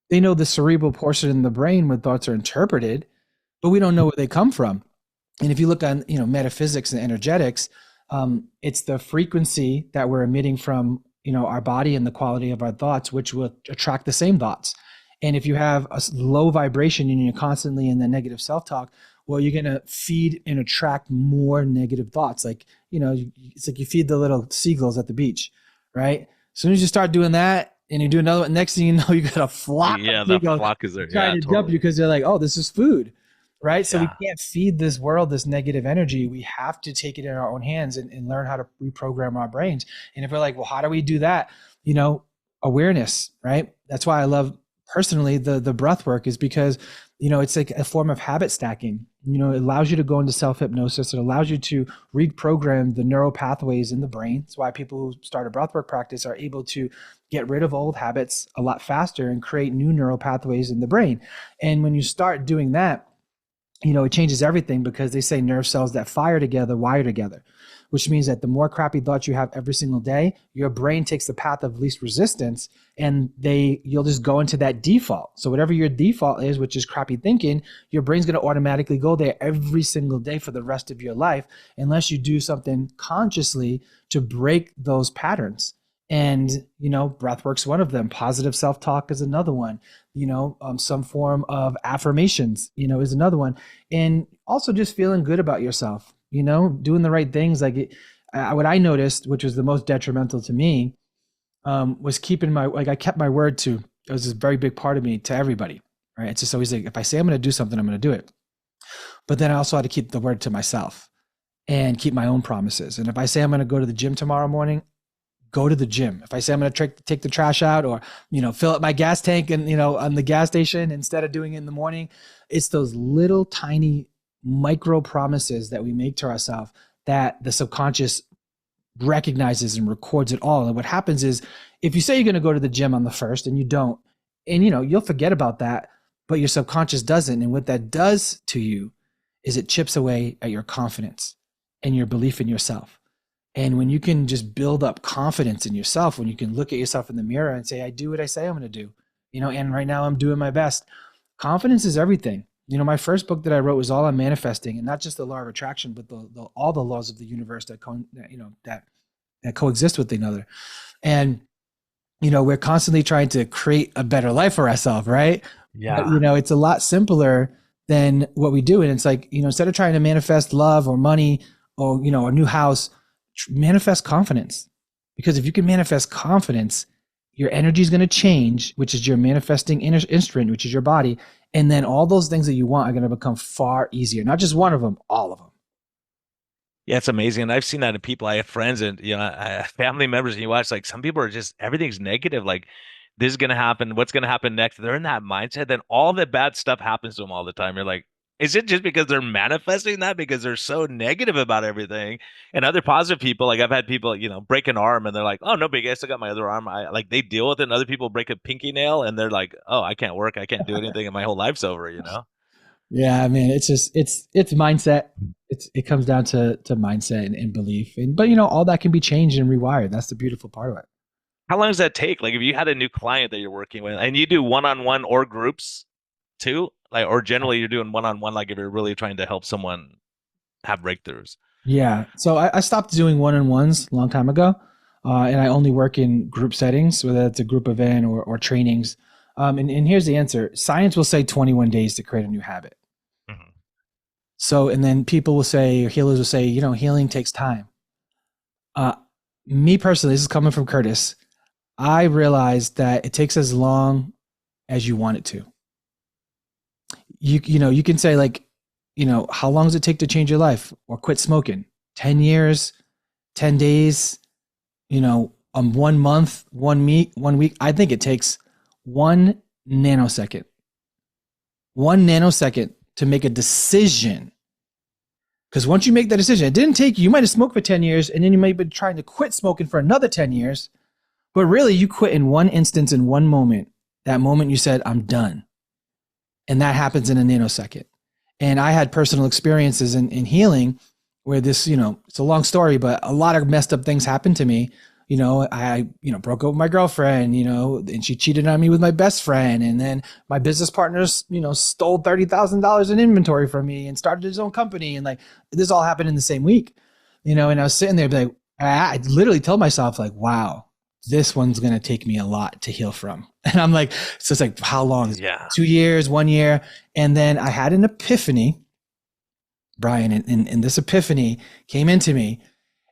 [SPEAKER 3] They know the cerebral portion in the brain where thoughts are interpreted, but we don't know where they come from. And if you look on, metaphysics and energetics, it's the frequency that we're emitting from, our body and the quality of our thoughts, which will attract the same thoughts. And if you have a low vibration and you're constantly in the negative self-talk, well, you're going to feed and attract more negative thoughts. Like, it's like you feed the little seagulls at the beach, right? As soon as you start doing that and you do another one, next thing you know, you got a flock.
[SPEAKER 1] Yeah, the flock is there.
[SPEAKER 3] Trying to jump you because they're like, oh, this is food. Right. So we can't feed this world this negative energy. We have to take it in our own hands and learn how to reprogram our brains. And if we're like, well, how do we do that? Awareness, right? That's why I love personally the breath work, is because, it's like a form of habit stacking. It allows you to go into self-hypnosis. It allows you to reprogram the neural pathways in the brain. That's why people who start a breathwork practice are able to get rid of old habits a lot faster and create new neural pathways in the brain. And when you start doing that, it changes everything, because they say nerve cells that fire together wire together, which means that the more crappy thoughts you have every single day, your brain takes the path of least resistance, and you'll just go into that default. So whatever your default is, which is crappy thinking, your brain's going to automatically go there every single day for the rest of your life, unless you do something consciously to break those patterns. And, breathwork's one of them. Positive self-talk is another one. Some form of affirmations, is another one. And also just feeling good about yourself, doing the right things. Like what I noticed, which was the most detrimental to me, was keeping I kept my word to, it was a very big part of me, to everybody, right? It's just always like, if I say I'm going to do something, I'm going to do it. But then I also had to keep the word to myself and keep my own promises. And if I say I'm going to go to the gym tomorrow morning, go to the gym. If I say I'm going to take the trash out, or, fill up my gas tank and, on the gas station instead of doing it in the morning, it's those little tiny micro promises that we make to ourselves that the subconscious recognizes and records it all. And what happens is, if you say you're going to go to the gym on the 1st and you don't, and, you'll forget about that, but your subconscious doesn't. And what that does to you is it chips away at your confidence and your belief in yourself. And when you can just build up confidence in yourself, when you can look at yourself in the mirror and say, I do what I say I'm going to do, and right now I'm doing my best. Confidence is everything. My first book that I wrote was all on manifesting, and not just the law of attraction, but all the laws of the universe that coexist with one another. And, we're constantly trying to create a better life for ourselves, right?
[SPEAKER 1] Yeah.
[SPEAKER 3] But, it's a lot simpler than what we do. And it's like, instead of trying to manifest love or money or, a new house, manifest confidence. Because if you can manifest confidence, your energy is going to change, which is your manifesting instrument, which is your body. And then all those things that you want are going to become far easier. Not just one of them, all of them.
[SPEAKER 1] Yeah, it's amazing. And I've seen that in people. I have friends and, I have family members, and you watch, like, some people are just, everything's negative. Like, this is going to happen. What's going to happen next? They're in that mindset. Then all the bad stuff happens to them all the time. You're like, is it just because they're manifesting that, because they're so negative about everything? And other positive people, like, I've had people, break an arm and they're like, oh, no big, I still got my other arm. They deal with it. And other people break a pinky nail and they're like, oh, I can't work. I can't do anything. And my whole life's over,
[SPEAKER 3] Yeah, I mean, it's just, it's mindset. It comes down to mindset and belief. But all that can be changed and rewired. That's the beautiful part of it.
[SPEAKER 1] How long does that take? Like, if you had a new client that you're working with, and you do one-on-one or groups too, like, or generally you're doing one-on-one, like if you're really trying to help someone have breakthroughs?
[SPEAKER 3] Yeah. So I stopped doing one-on-ones a long time ago. And I only work in group settings, whether it's a group event or trainings. And here's the answer. Science will say 21 days to create a new habit. So, and then people will say, or healers will say, healing takes time. Uh, Me personally, this is coming from Kurtis. I realized that it takes as long as you want it to. You can say like, how long does it take to change your life or quit smoking? 10 years, 10 days, 1 month, 1 week. I think it takes 1 nanosecond, 1 nanosecond to make a decision. Because once you make that decision, it didn't take you might have smoked for 10 years and then you might have been trying to quit smoking for another 10 years. But really, you quit in one instance, in one moment. That moment you said, I'm done. And that happens in a nanosecond. And I had personal experiences in healing where this, it's a long story, but a lot of messed up things happened to me. I broke up with my girlfriend, and she cheated on me with my best friend. And then my business partners, stole $30,000 in inventory from me and started his own company. And like, this all happened in the same week, and I was sitting there like, I literally told myself like, wow, this one's going to take me a lot to heal from. And I'm like, so it's like, how long?
[SPEAKER 1] Yeah.
[SPEAKER 3] 2 years, 1 year. And then I had an epiphany, Brian, and this epiphany came into me,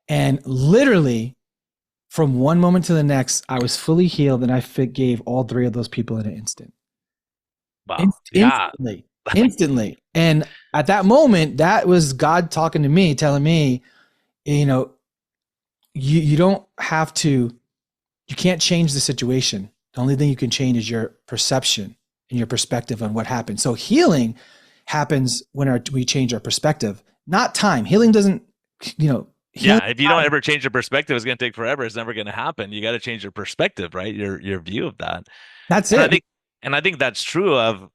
[SPEAKER 3] and literally from one moment to the next, I was fully healed, and I forgave all three of those people in an instant.
[SPEAKER 1] Wow. Yeah.
[SPEAKER 3] Instantly. And at that moment, that was God talking to me, telling me, you don't have to, you can't change the situation. The only thing you can change is your perception and your perspective on what happened. So healing happens when we change our perspective, not time. Healing doesn't,
[SPEAKER 1] if you don't ever change your perspective, it's going to take forever. It's never going to happen. You got to change your perspective, right? Your view of that.
[SPEAKER 3] That's
[SPEAKER 1] and
[SPEAKER 3] it.
[SPEAKER 1] I think that's true of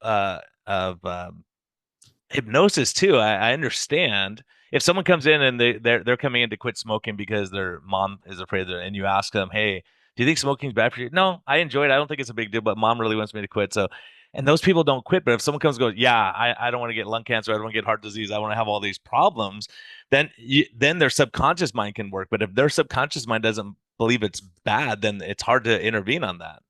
[SPEAKER 1] hypnosis too. I understand if someone comes in and they're coming in to quit smoking because their mom is afraid of it, and you ask them, hey, do you think smoking's bad for you? No, I enjoy it. I don't think it's a big deal, but mom really wants me to quit. So, and those people don't quit. But if someone comes and goes, yeah, I don't want to get lung cancer. I don't want to get heart disease. I want to have all these problems. Then their subconscious mind can work. But if their subconscious mind doesn't believe it's bad, then it's hard to intervene on that.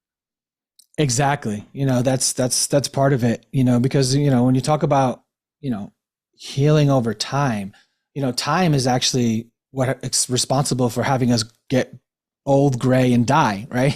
[SPEAKER 3] Exactly. That's part of it, because, when you talk about, healing over time, time is actually what's responsible for having us get old, gray, and die, right?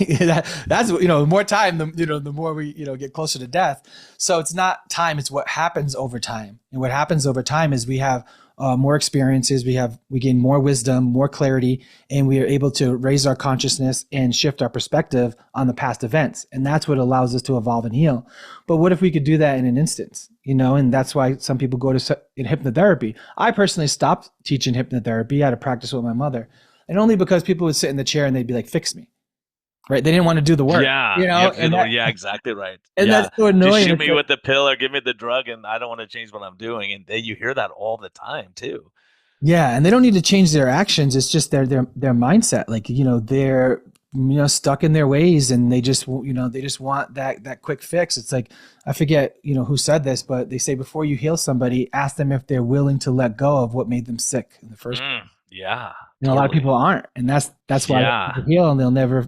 [SPEAKER 3] That's more time, the more we, get closer to death. So it's not time, it's what happens over time. And what happens over time is we have more experiences, we gain more wisdom, more clarity, and we are able to raise our consciousness and shift our perspective on the past events. And that's what allows us to evolve and heal. But what if we could do that in an instance, and that's why some people go to hypnotherapy. I personally stopped teaching hypnotherapy. I had to practice with my mother. And only because people would sit in the chair and they'd be like, fix me. Right? They didn't want to do the work.
[SPEAKER 1] Yeah. Exactly right.
[SPEAKER 3] And that's so annoying.
[SPEAKER 1] Just shoot me with the pill or give me the drug, and I don't want to change what I'm doing. And you hear that all the time too.
[SPEAKER 3] Yeah, and they don't need to change their actions. It's just their mindset. Like, they're stuck in their ways, and they just want that quick fix. It's like, I forget who said this, but they say before you heal somebody, ask them if they're willing to let go of what made them sick in the first place.
[SPEAKER 1] Yeah.
[SPEAKER 3] A lot of people aren't, and that's why they heal, and they'll never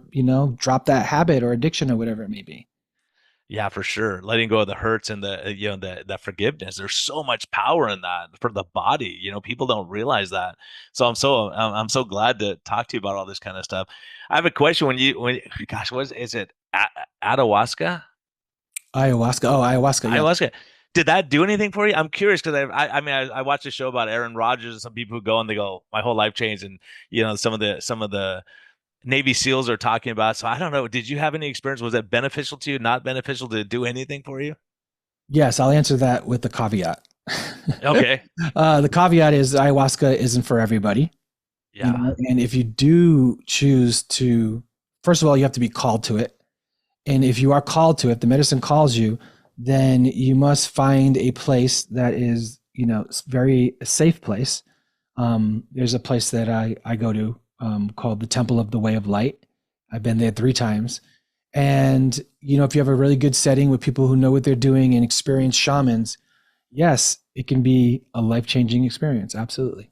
[SPEAKER 3] drop that habit or addiction or whatever it may be.
[SPEAKER 1] Yeah, for sure. Letting go of the hurts and the forgiveness. There's so much power in that for the body. People don't realize that. So I'm so glad to talk to you about all this kind of stuff. I have a question. Gosh, is it ayahuasca?
[SPEAKER 3] Ayahuasca. Oh, ayahuasca. Yeah.
[SPEAKER 1] Ayahuasca. Did that do anything for you? I'm curious because I watched a show about Aaron Rodgers and some people who go and they go, my whole life changed, and some of the Navy SEALs are talking about. So I don't know. Did you have any experience? Was it beneficial to you? Not beneficial? Did it do anything for you?
[SPEAKER 3] Yes, I'll answer that with the caveat.
[SPEAKER 1] Okay.
[SPEAKER 3] The caveat is ayahuasca isn't for everybody.
[SPEAKER 1] Yeah.
[SPEAKER 3] And if you do choose to, first of all, you have to be called to it. And if you are called to it, the medicine calls you, then you must find a place that is, very safe place. There's a place that I go to called the Temple of the Way of Light. I've been there 3 times. And, if you have a really good setting with people who know what they're doing and experienced shamans, yes, it can be a life-changing experience. Absolutely.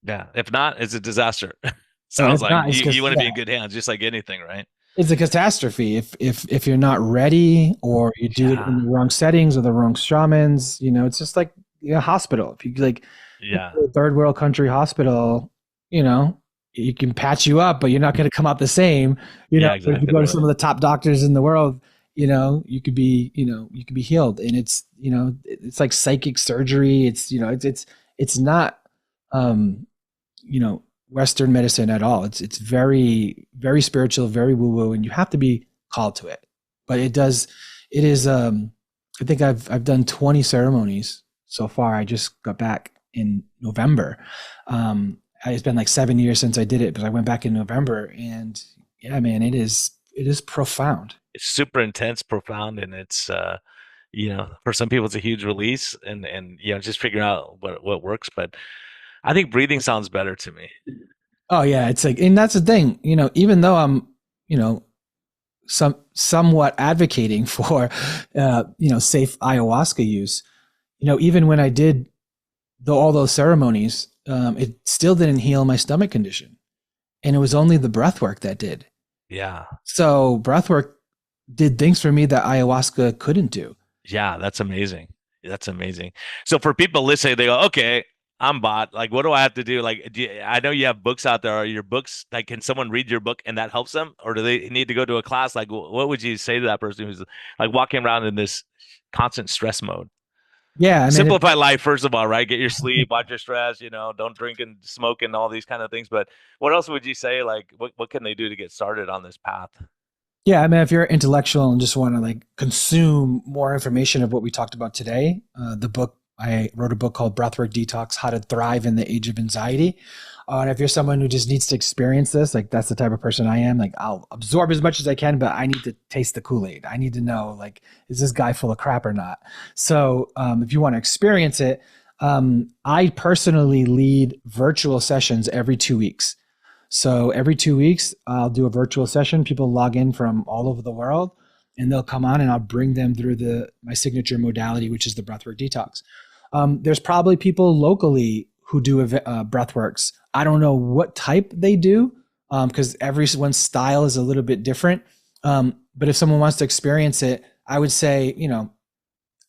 [SPEAKER 1] Yeah. If not, it's a disaster. Sounds like you want to be in good hands, just like anything, right?
[SPEAKER 3] It's a catastrophe if you're not ready, or you do it in the wrong settings or the wrong shamans. It's just like a hospital. If you like
[SPEAKER 1] Yeah.
[SPEAKER 3] a third world country hospital, you know, you can patch you up, but you're not going to come out the same.
[SPEAKER 1] Yeah,
[SPEAKER 3] But if you
[SPEAKER 1] exactly
[SPEAKER 3] go to
[SPEAKER 1] right.
[SPEAKER 3] some of the top doctors in the world, you could be healed. And it's like psychic surgery. It's not, um, Western medicine at all. It's very, very spiritual, very woo woo, and you have to be called to it. But it is, I think I've done 20 ceremonies so far. I just got back in November. It's been like 7 years since I did it, but I went back in November, and yeah, man, it is profound.
[SPEAKER 1] It's super intense, profound, and it's for some people it's a huge release, and just figuring out what works. But I think breathing sounds better to me.
[SPEAKER 3] Oh yeah, it's like, and that's the thing, even though I'm, you know, somewhat advocating for, safe ayahuasca use, even when I did all those ceremonies, it still didn't heal my stomach condition, and it was only the breath work that did.
[SPEAKER 1] Yeah.
[SPEAKER 3] So breath work did things for me that ayahuasca couldn't do.
[SPEAKER 1] Yeah, that's amazing. That's amazing. So for people listening, they go, okay, I'm bought. Like, what do I have to do? Like, I know you have books out there. Are your books, like, can someone read your book and that helps them? Or do they need to go to a class? Like, what would you say to that person who's like walking around in this constant stress mode?
[SPEAKER 3] Yeah, I mean,
[SPEAKER 1] Simplify life, first of all, right? Get your sleep, watch your stress, don't drink and smoke and all these kind of things. But what else would you say? Like, what can they do to get started on this path?
[SPEAKER 3] yeah, I mean, if you're intellectual and just want to like consume more information of what we talked about today, I wrote a book called Breathwork Detox: How to Thrive in the Age of Anxiety. And if you're someone who just needs to experience this, like that's the type of person I am. Like I'll absorb as much as I can, but I need to taste the Kool-Aid. I need to know, like, is this guy full of crap or not? So if you want to experience it, I personally lead virtual sessions every 2 weeks. So every 2 weeks, I'll do a virtual session. People log in from all over the world, and they'll come on, and I'll bring them through my signature modality, which is the breathwork detox. There's probably people locally who do breathworks. I don't know what type they do, because everyone's style is a little bit different. But if someone wants to experience it, I would say,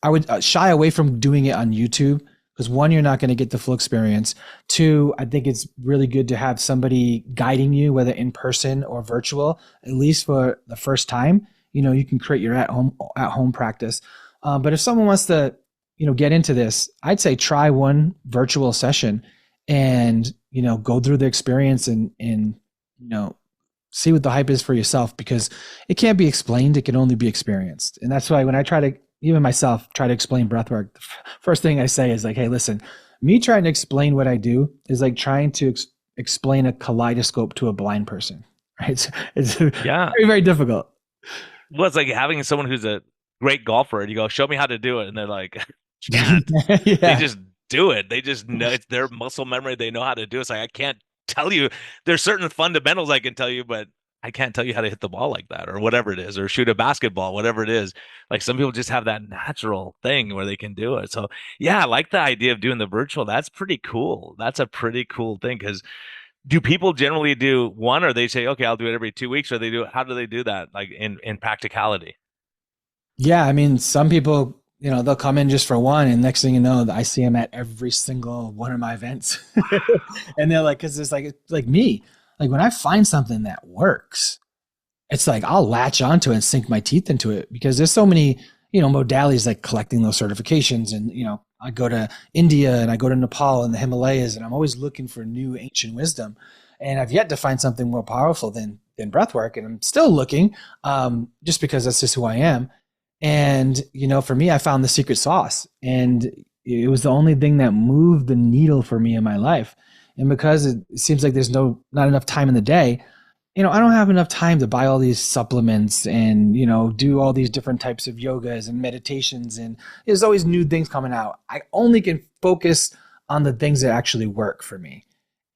[SPEAKER 3] I would shy away from doing it on YouTube, because one, you're not going to get the full experience. Two, I think it's really good to have somebody guiding you, whether in person or virtual, at least for the first time. You can create your at home practice. But if someone wants to, get into this, I'd say try one virtual session and, go through the experience and see what the hype is for yourself, because it can't be explained. It can only be experienced. And that's why when I try to, even myself, try to explain breathwork, the first thing I say is like, hey, listen, me trying to explain what I do is like trying to explain a kaleidoscope to a blind person, right? It's
[SPEAKER 1] Yeah.
[SPEAKER 3] very, very difficult.
[SPEAKER 1] Well, it's like having someone who's a great golfer and you go, show me how to do it. And they're like, can't. They
[SPEAKER 3] Yeah.
[SPEAKER 1] just do it. They just know it's their muscle memory. They know how to do it. It's like, I can't tell you. There's certain fundamentals I can tell you, but I can't tell you how to hit the ball like that or whatever it is, or shoot a basketball, whatever it is. Like some people just have that natural thing where they can do it. So yeah, I like the idea of doing the virtual. That's pretty cool. That's a pretty cool thing. Because do people generally do one, or they say, okay, I'll do it every 2 weeks, or how do they do that? Like in practicality?
[SPEAKER 3] Yeah. I mean, some people, they'll come in just for one, and next thing you know, I see them at every single one of my events. And they're like, because it's like me, like when I find something that works, it's like I'll latch onto it and sink my teeth into it, because there's so many, modalities, like collecting those certifications. And, I go to India and I go to Nepal and the Himalayas, and I'm always looking for new ancient wisdom. And I've yet to find something more powerful than breath work. And I'm still looking, just because that's just who I am. And, for me, I found the secret sauce, and it was the only thing that moved the needle for me in my life. And because it seems like there's not enough time in the day, I don't have enough time to buy all these supplements and, do all these different types of yogas and meditations. And there's always new things coming out. I only can focus on the things that actually work for me.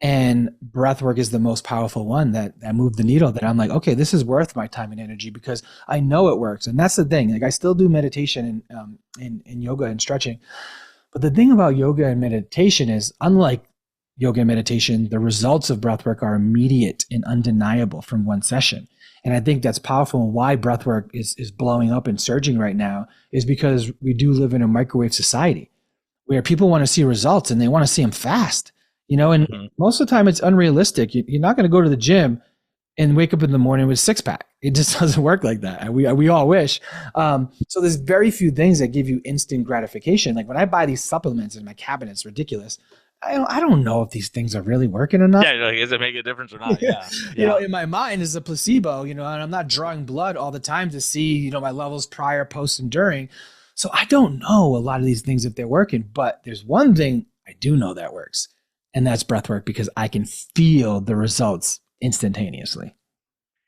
[SPEAKER 3] And breathwork is the most powerful one that moved the needle, that I'm like, okay, this is worth my time and energy, because I know it works. And that's the thing. Like I still do meditation and yoga and stretching. But the thing about yoga and meditation is, unlike yoga and meditation, the results of breathwork are immediate and undeniable from one session. And I think that's powerful. And why breathwork is blowing up and surging right now is because we do live in a microwave society. where people want to see results and they want to see them fast, and
[SPEAKER 1] Mhm.
[SPEAKER 3] most of the time it's unrealistic. You're not going to go to the gym and wake up in the morning with a six pack. It just doesn't work like that. We all wish. So there's very few things that give you instant gratification. Like when I buy these supplements in my cabinet, it's ridiculous. I don't know if these things are really working or not.
[SPEAKER 1] Yeah, like, does it make a difference or not? Yeah.
[SPEAKER 3] In my mind is a placebo, and I'm not drawing blood all the time to see, my levels prior, post, and during. So I don't know a lot of these things if they're working, but there's one thing I do know that works, and that's breath work, because I can feel the results instantaneously.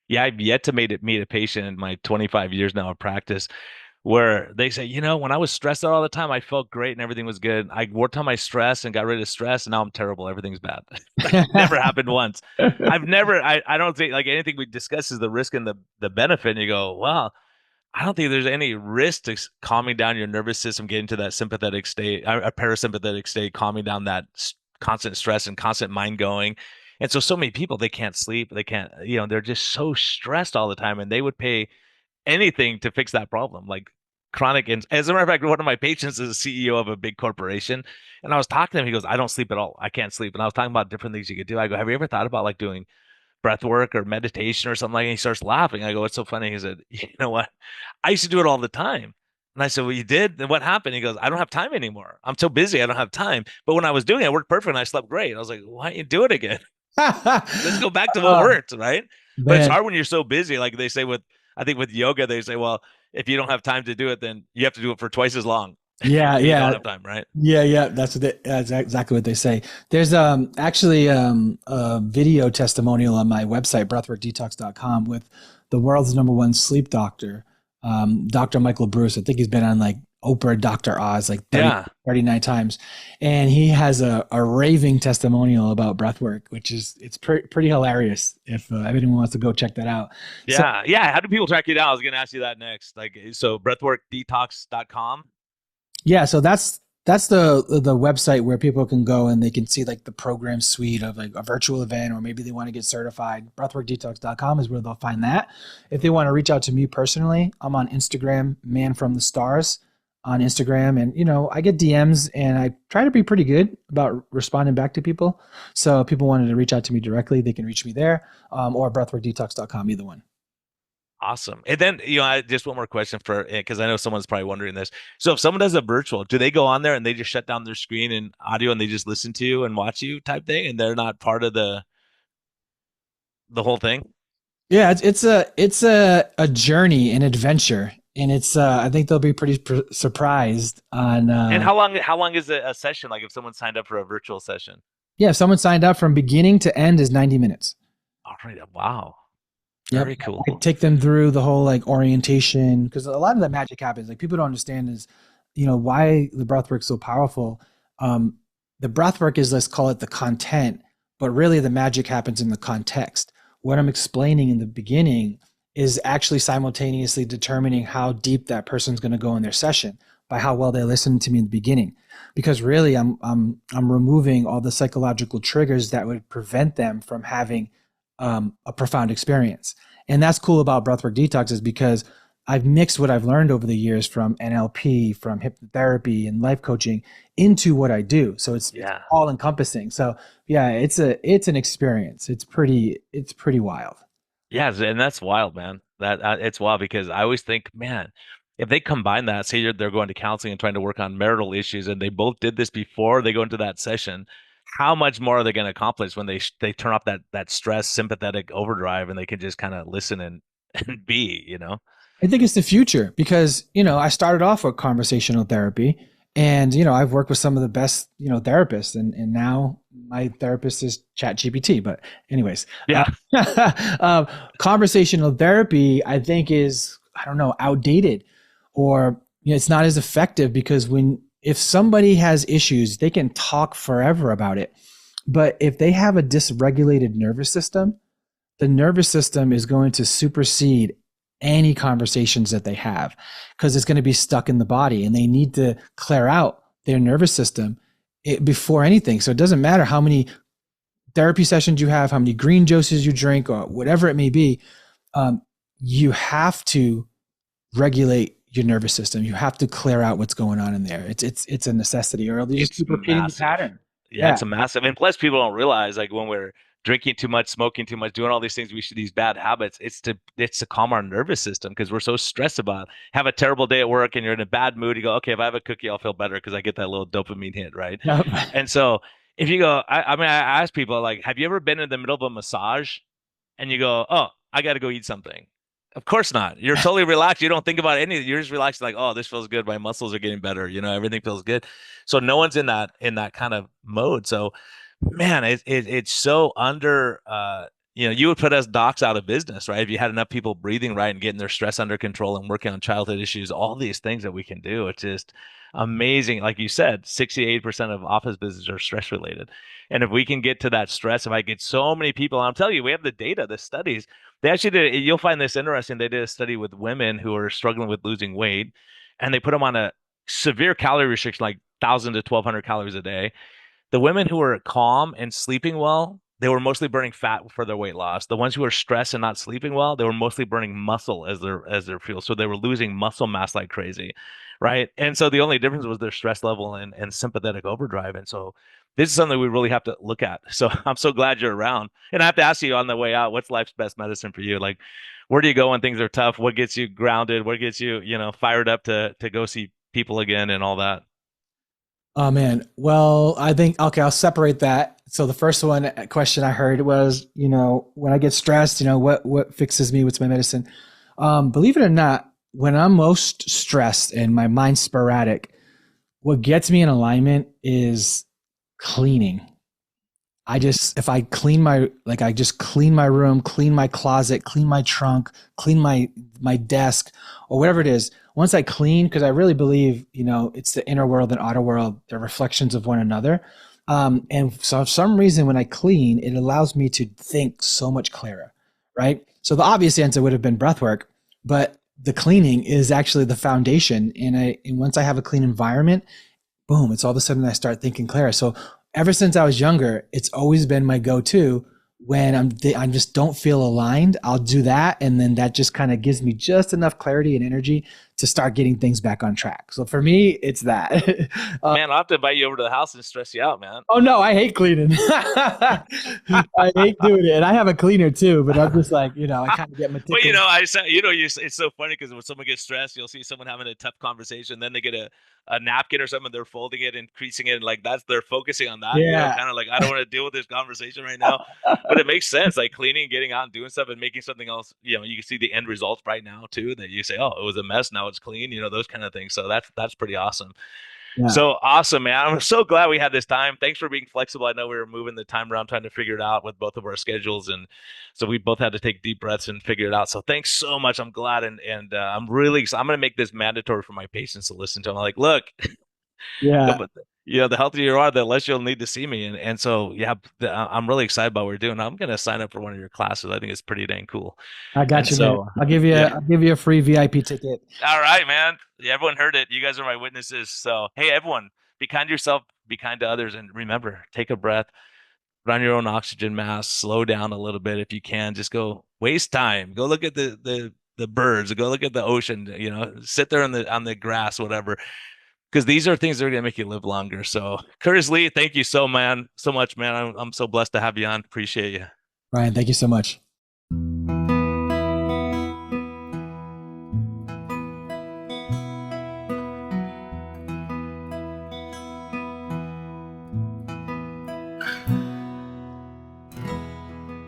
[SPEAKER 1] Yeah, I've yet to meet a patient in my 25 years now of practice where they say, when I was stressed out all the time, I felt great and everything was good. I worked on my stress and got rid of stress, and now I'm terrible. Everything's bad. Like, never happened once. I don't think like anything we discuss is the risk and the benefit. And you go, well, I don't think there's any risk to calming down your nervous system, getting to that sympathetic state, a parasympathetic state, calming down that constant stress and constant mind going. And so many people, they can't sleep. They can't, they're just so stressed all the time, and they would pay anything to fix that problem. Like chronic. And as a matter of fact, one of my patients is a CEO of a big corporation. And I was talking to him. He goes, I don't sleep at all. I can't sleep. And I was talking about different things you could do. I go, have you ever thought about like doing breath work or meditation or something like that? And he starts laughing. I go, what's so funny? He said, you know what? I used to do it all the time. And I said, well, you did? Then what happened? He goes, I don't have time anymore. I'm so busy. I don't have time. But when I was doing it, I worked perfect and I slept great. I was like, why don't you do it again? Let's go back to what worked, right? But it's
[SPEAKER 3] Man.
[SPEAKER 1] hard when you're so busy. Like they say I think with yoga, they say, well, if you don't have time to do it, then you have to do it for twice as long.
[SPEAKER 3] Yeah,
[SPEAKER 1] You don't
[SPEAKER 3] yeah.
[SPEAKER 1] have time, right?
[SPEAKER 3] Yeah. That's exactly what they say. There's actually a video testimonial on my website, breathworkdetox.com, with the world's #1 sleep doctor, Dr. Michael Bruce. I think he's been on like Oprah, Dr. Oz, like 39 times. And he has a raving testimonial about breathwork, which is, it's pretty hilarious if anyone wants to go check that out.
[SPEAKER 1] Yeah. Yeah. How do people track you down? I was going to ask you that next. Like, so breathworkdetox.com.
[SPEAKER 3] Yeah, so that's the website where people can go and they can see like the program suite of like a virtual event, or maybe they want to get certified. Breathworkdetox.com is where they'll find that. If they want to reach out to me personally, I'm on Instagram, Man from the Stars on Instagram, and I get DMs and I try to be pretty good about responding back to people. So if people wanted to reach out to me directly, they can reach me there, or breathworkdetox.com, either one.
[SPEAKER 1] Awesome. And then, just one more question because I know someone's probably wondering this. So if someone does a virtual, do they go on there and they just shut down their screen and audio and they just listen to you and watch you type thing, and they're not part of the whole thing?
[SPEAKER 3] Yeah, it's a journey, an adventure, and it's I think they'll be pretty surprised on.
[SPEAKER 1] And how long is a session? Like if someone signed up for a virtual session?
[SPEAKER 3] Yeah, if someone signed up, from beginning to end is 90 minutes.
[SPEAKER 1] All right. Wow.
[SPEAKER 3] Yep.
[SPEAKER 1] Very cool.
[SPEAKER 3] I take them through the whole like orientation, because a lot of the magic happens. Like people don't understand is, why the breath work is so powerful. The breath work is, let's call it the content, but really the magic happens in the context. What I'm explaining in the beginning is actually simultaneously determining how deep that person's going to go in their session by how well they listen to me in the beginning. Because really I'm removing all the psychological triggers that would prevent them from having a profound experience. And that's cool about Breathwork Detox, is because I've mixed what I've learned over the years from NLP, from hypnotherapy and life coaching into what I do. So it's all encompassing. So yeah, it's an experience. It's pretty wild.
[SPEAKER 1] Yeah, and that's wild, man. That it's wild because I always think, man, if they combine that, say they're going to counseling and trying to work on marital issues, and they both did this before they go into that session, how much more are they going to accomplish when they turn off that stress sympathetic overdrive and they can just kind of listen and be.
[SPEAKER 3] I think it's the future, because I started off with conversational therapy, and I've worked with some of the best therapists, and now my therapist is ChatGPT. But anyways, conversational therapy I think is, I don't know, outdated, or it's not as effective, because if somebody has issues, they can talk forever about it. But if they have a dysregulated nervous system, the nervous system is going to supersede any conversations that they have, because it's going to be stuck in the body, and they need to clear out their nervous system before anything. So it doesn't matter how many therapy sessions you have, how many green juices you drink, or whatever it may be. You have to regulate your nervous system. You have to clear out what's going on in there. It's a necessity, or you just
[SPEAKER 1] It's
[SPEAKER 3] keep repeating the
[SPEAKER 1] massive.
[SPEAKER 3] pattern.
[SPEAKER 1] Yeah,
[SPEAKER 3] Yeah.
[SPEAKER 1] it's a massive. And plus, people don't realize, like, when we're drinking too much, smoking too much, doing all these things, we should these bad habits. It's to calm our nervous system because we're so stressed about it. Have a terrible day at work and you're in a bad mood. You go, okay, if I have a cookie, I'll feel better because I get that little dopamine hit, right?
[SPEAKER 3] Yep.
[SPEAKER 1] And so if you go, I mean, I ask people, like, have you ever been in the middle of a massage and you go, oh, I got to go eat something? Of course not. You're totally relaxed. You don't think about anything. You're just relaxed, like, oh, this feels good. My muscles are getting better. Everything feels good. So no one's in that kind of mode. So, man, it's so under. You would put us docs out of business, right? If you had enough people breathing right and getting their stress under control and working on childhood issues, all these things that we can do. It's just amazing. Like you said, 68% of office visits are stress related. And if we can get to that stress, if I get so many people, and I'm telling you, we have the data, the studies. They actually did, you'll find this interesting. They did a study with women who are struggling with losing weight, and they put them on a severe calorie restriction, like 1,000 to 1,200 calories a day. The women who were calm and sleeping well, they were mostly burning fat for their weight loss. The ones who were stressed and not sleeping well, they were mostly burning muscle as their fuel. So they were losing muscle mass like crazy, right? And so the only difference was their stress level and sympathetic overdrive. And so this is something we really have to look at. So I'm so glad you're around. And I have to ask you on the way out, what's life's best medicine for you? Like, where do you go when things are tough? What gets you grounded? What gets you, fired up to go see people again and all that?
[SPEAKER 3] Oh man. Well, I think okay, I'll separate that. So the first one question I heard was, when I get stressed, what fixes me? What's my medicine? Believe it or not, when I'm most stressed and my mind's sporadic, what gets me in alignment is cleaning. If I clean I just clean my room, clean my closet, clean my trunk, clean my desk, or whatever it is. Once I clean, because I really believe, it's the inner world and outer world, they're reflections of one another. And so for some reason, when I clean, it allows me to think so much clearer, right? So the obvious answer would have been breath work, but the cleaning is actually the foundation. And once I have a clean environment, boom, it's all of a sudden I start thinking clearer. So ever since I was younger, it's always been my go-to when I just don't feel aligned. I'll do that, and then that just kind of gives me just enough clarity and energy to start getting things back on track. So for me, it's that.
[SPEAKER 1] Man, I'll have to invite you over to the house and stress you out, man.
[SPEAKER 3] Oh no, I hate cleaning. I hate doing it, and I have a cleaner too. But I'm just like, I kind of get meticulous.
[SPEAKER 1] Well, I said, it's so funny because when someone gets stressed, you'll see someone having a tough conversation, then they get a napkin or something, they're folding it and creasing it, and like they're focusing on that.
[SPEAKER 3] Yeah.
[SPEAKER 1] Kind of like, I don't want to deal with this conversation right now, but it makes sense. Like cleaning, getting out and doing stuff and making something else. You can see the end results right now too. That you say, oh, it was a mess, now it's clean. Those kind of things. So that's pretty awesome.
[SPEAKER 3] Yeah.
[SPEAKER 1] So awesome, man. I'm so glad we had this time. Thanks for being flexible. I know we were moving the time around trying to figure it out with both of our schedules. And so we both had to take deep breaths and figure it out. So thanks so much. I'm glad. And I'm really, I'm going to make this mandatory for my patients to listen to. I'm like, look,
[SPEAKER 3] Yeah.
[SPEAKER 1] the healthier you are, the less you'll need to see me. And so, yeah, I'm really excited about what we're doing. I'm going to sign up for one of your classes. I think it's pretty dang cool.
[SPEAKER 3] I got
[SPEAKER 1] And
[SPEAKER 3] you.
[SPEAKER 1] so,
[SPEAKER 3] Man. I'll give you a free VIP ticket.
[SPEAKER 1] All right, man. Yeah, everyone heard it. You guys are my witnesses. So, hey, everyone, be kind to yourself, be kind to others, and remember, take a breath, run your own oxygen mask, slow down a little bit if you can. Just go waste time. Go look at the birds. Go look at the ocean. Sit there on the grass, whatever. Because these are things that are going to make you live longer. So, Kurtis Lee, thank you so much, man. I'm so blessed to have you on. Appreciate you.
[SPEAKER 3] Ryan, thank you so much.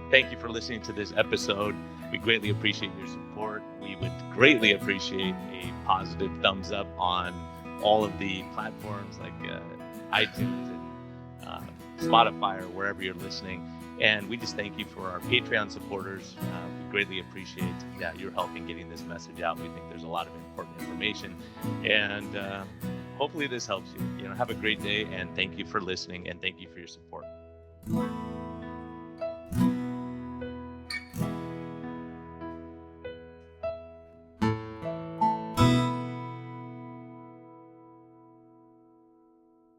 [SPEAKER 1] Thank you for listening to this episode. We greatly appreciate your support. We would greatly appreciate a positive thumbs up on all of the platforms like iTunes and Spotify or wherever you're listening. And we just thank you for our Patreon supporters. We greatly appreciate your help in getting this message out. We think there's a lot of important information. And hopefully this helps you. Have a great day, and thank you for listening, and thank you for your support.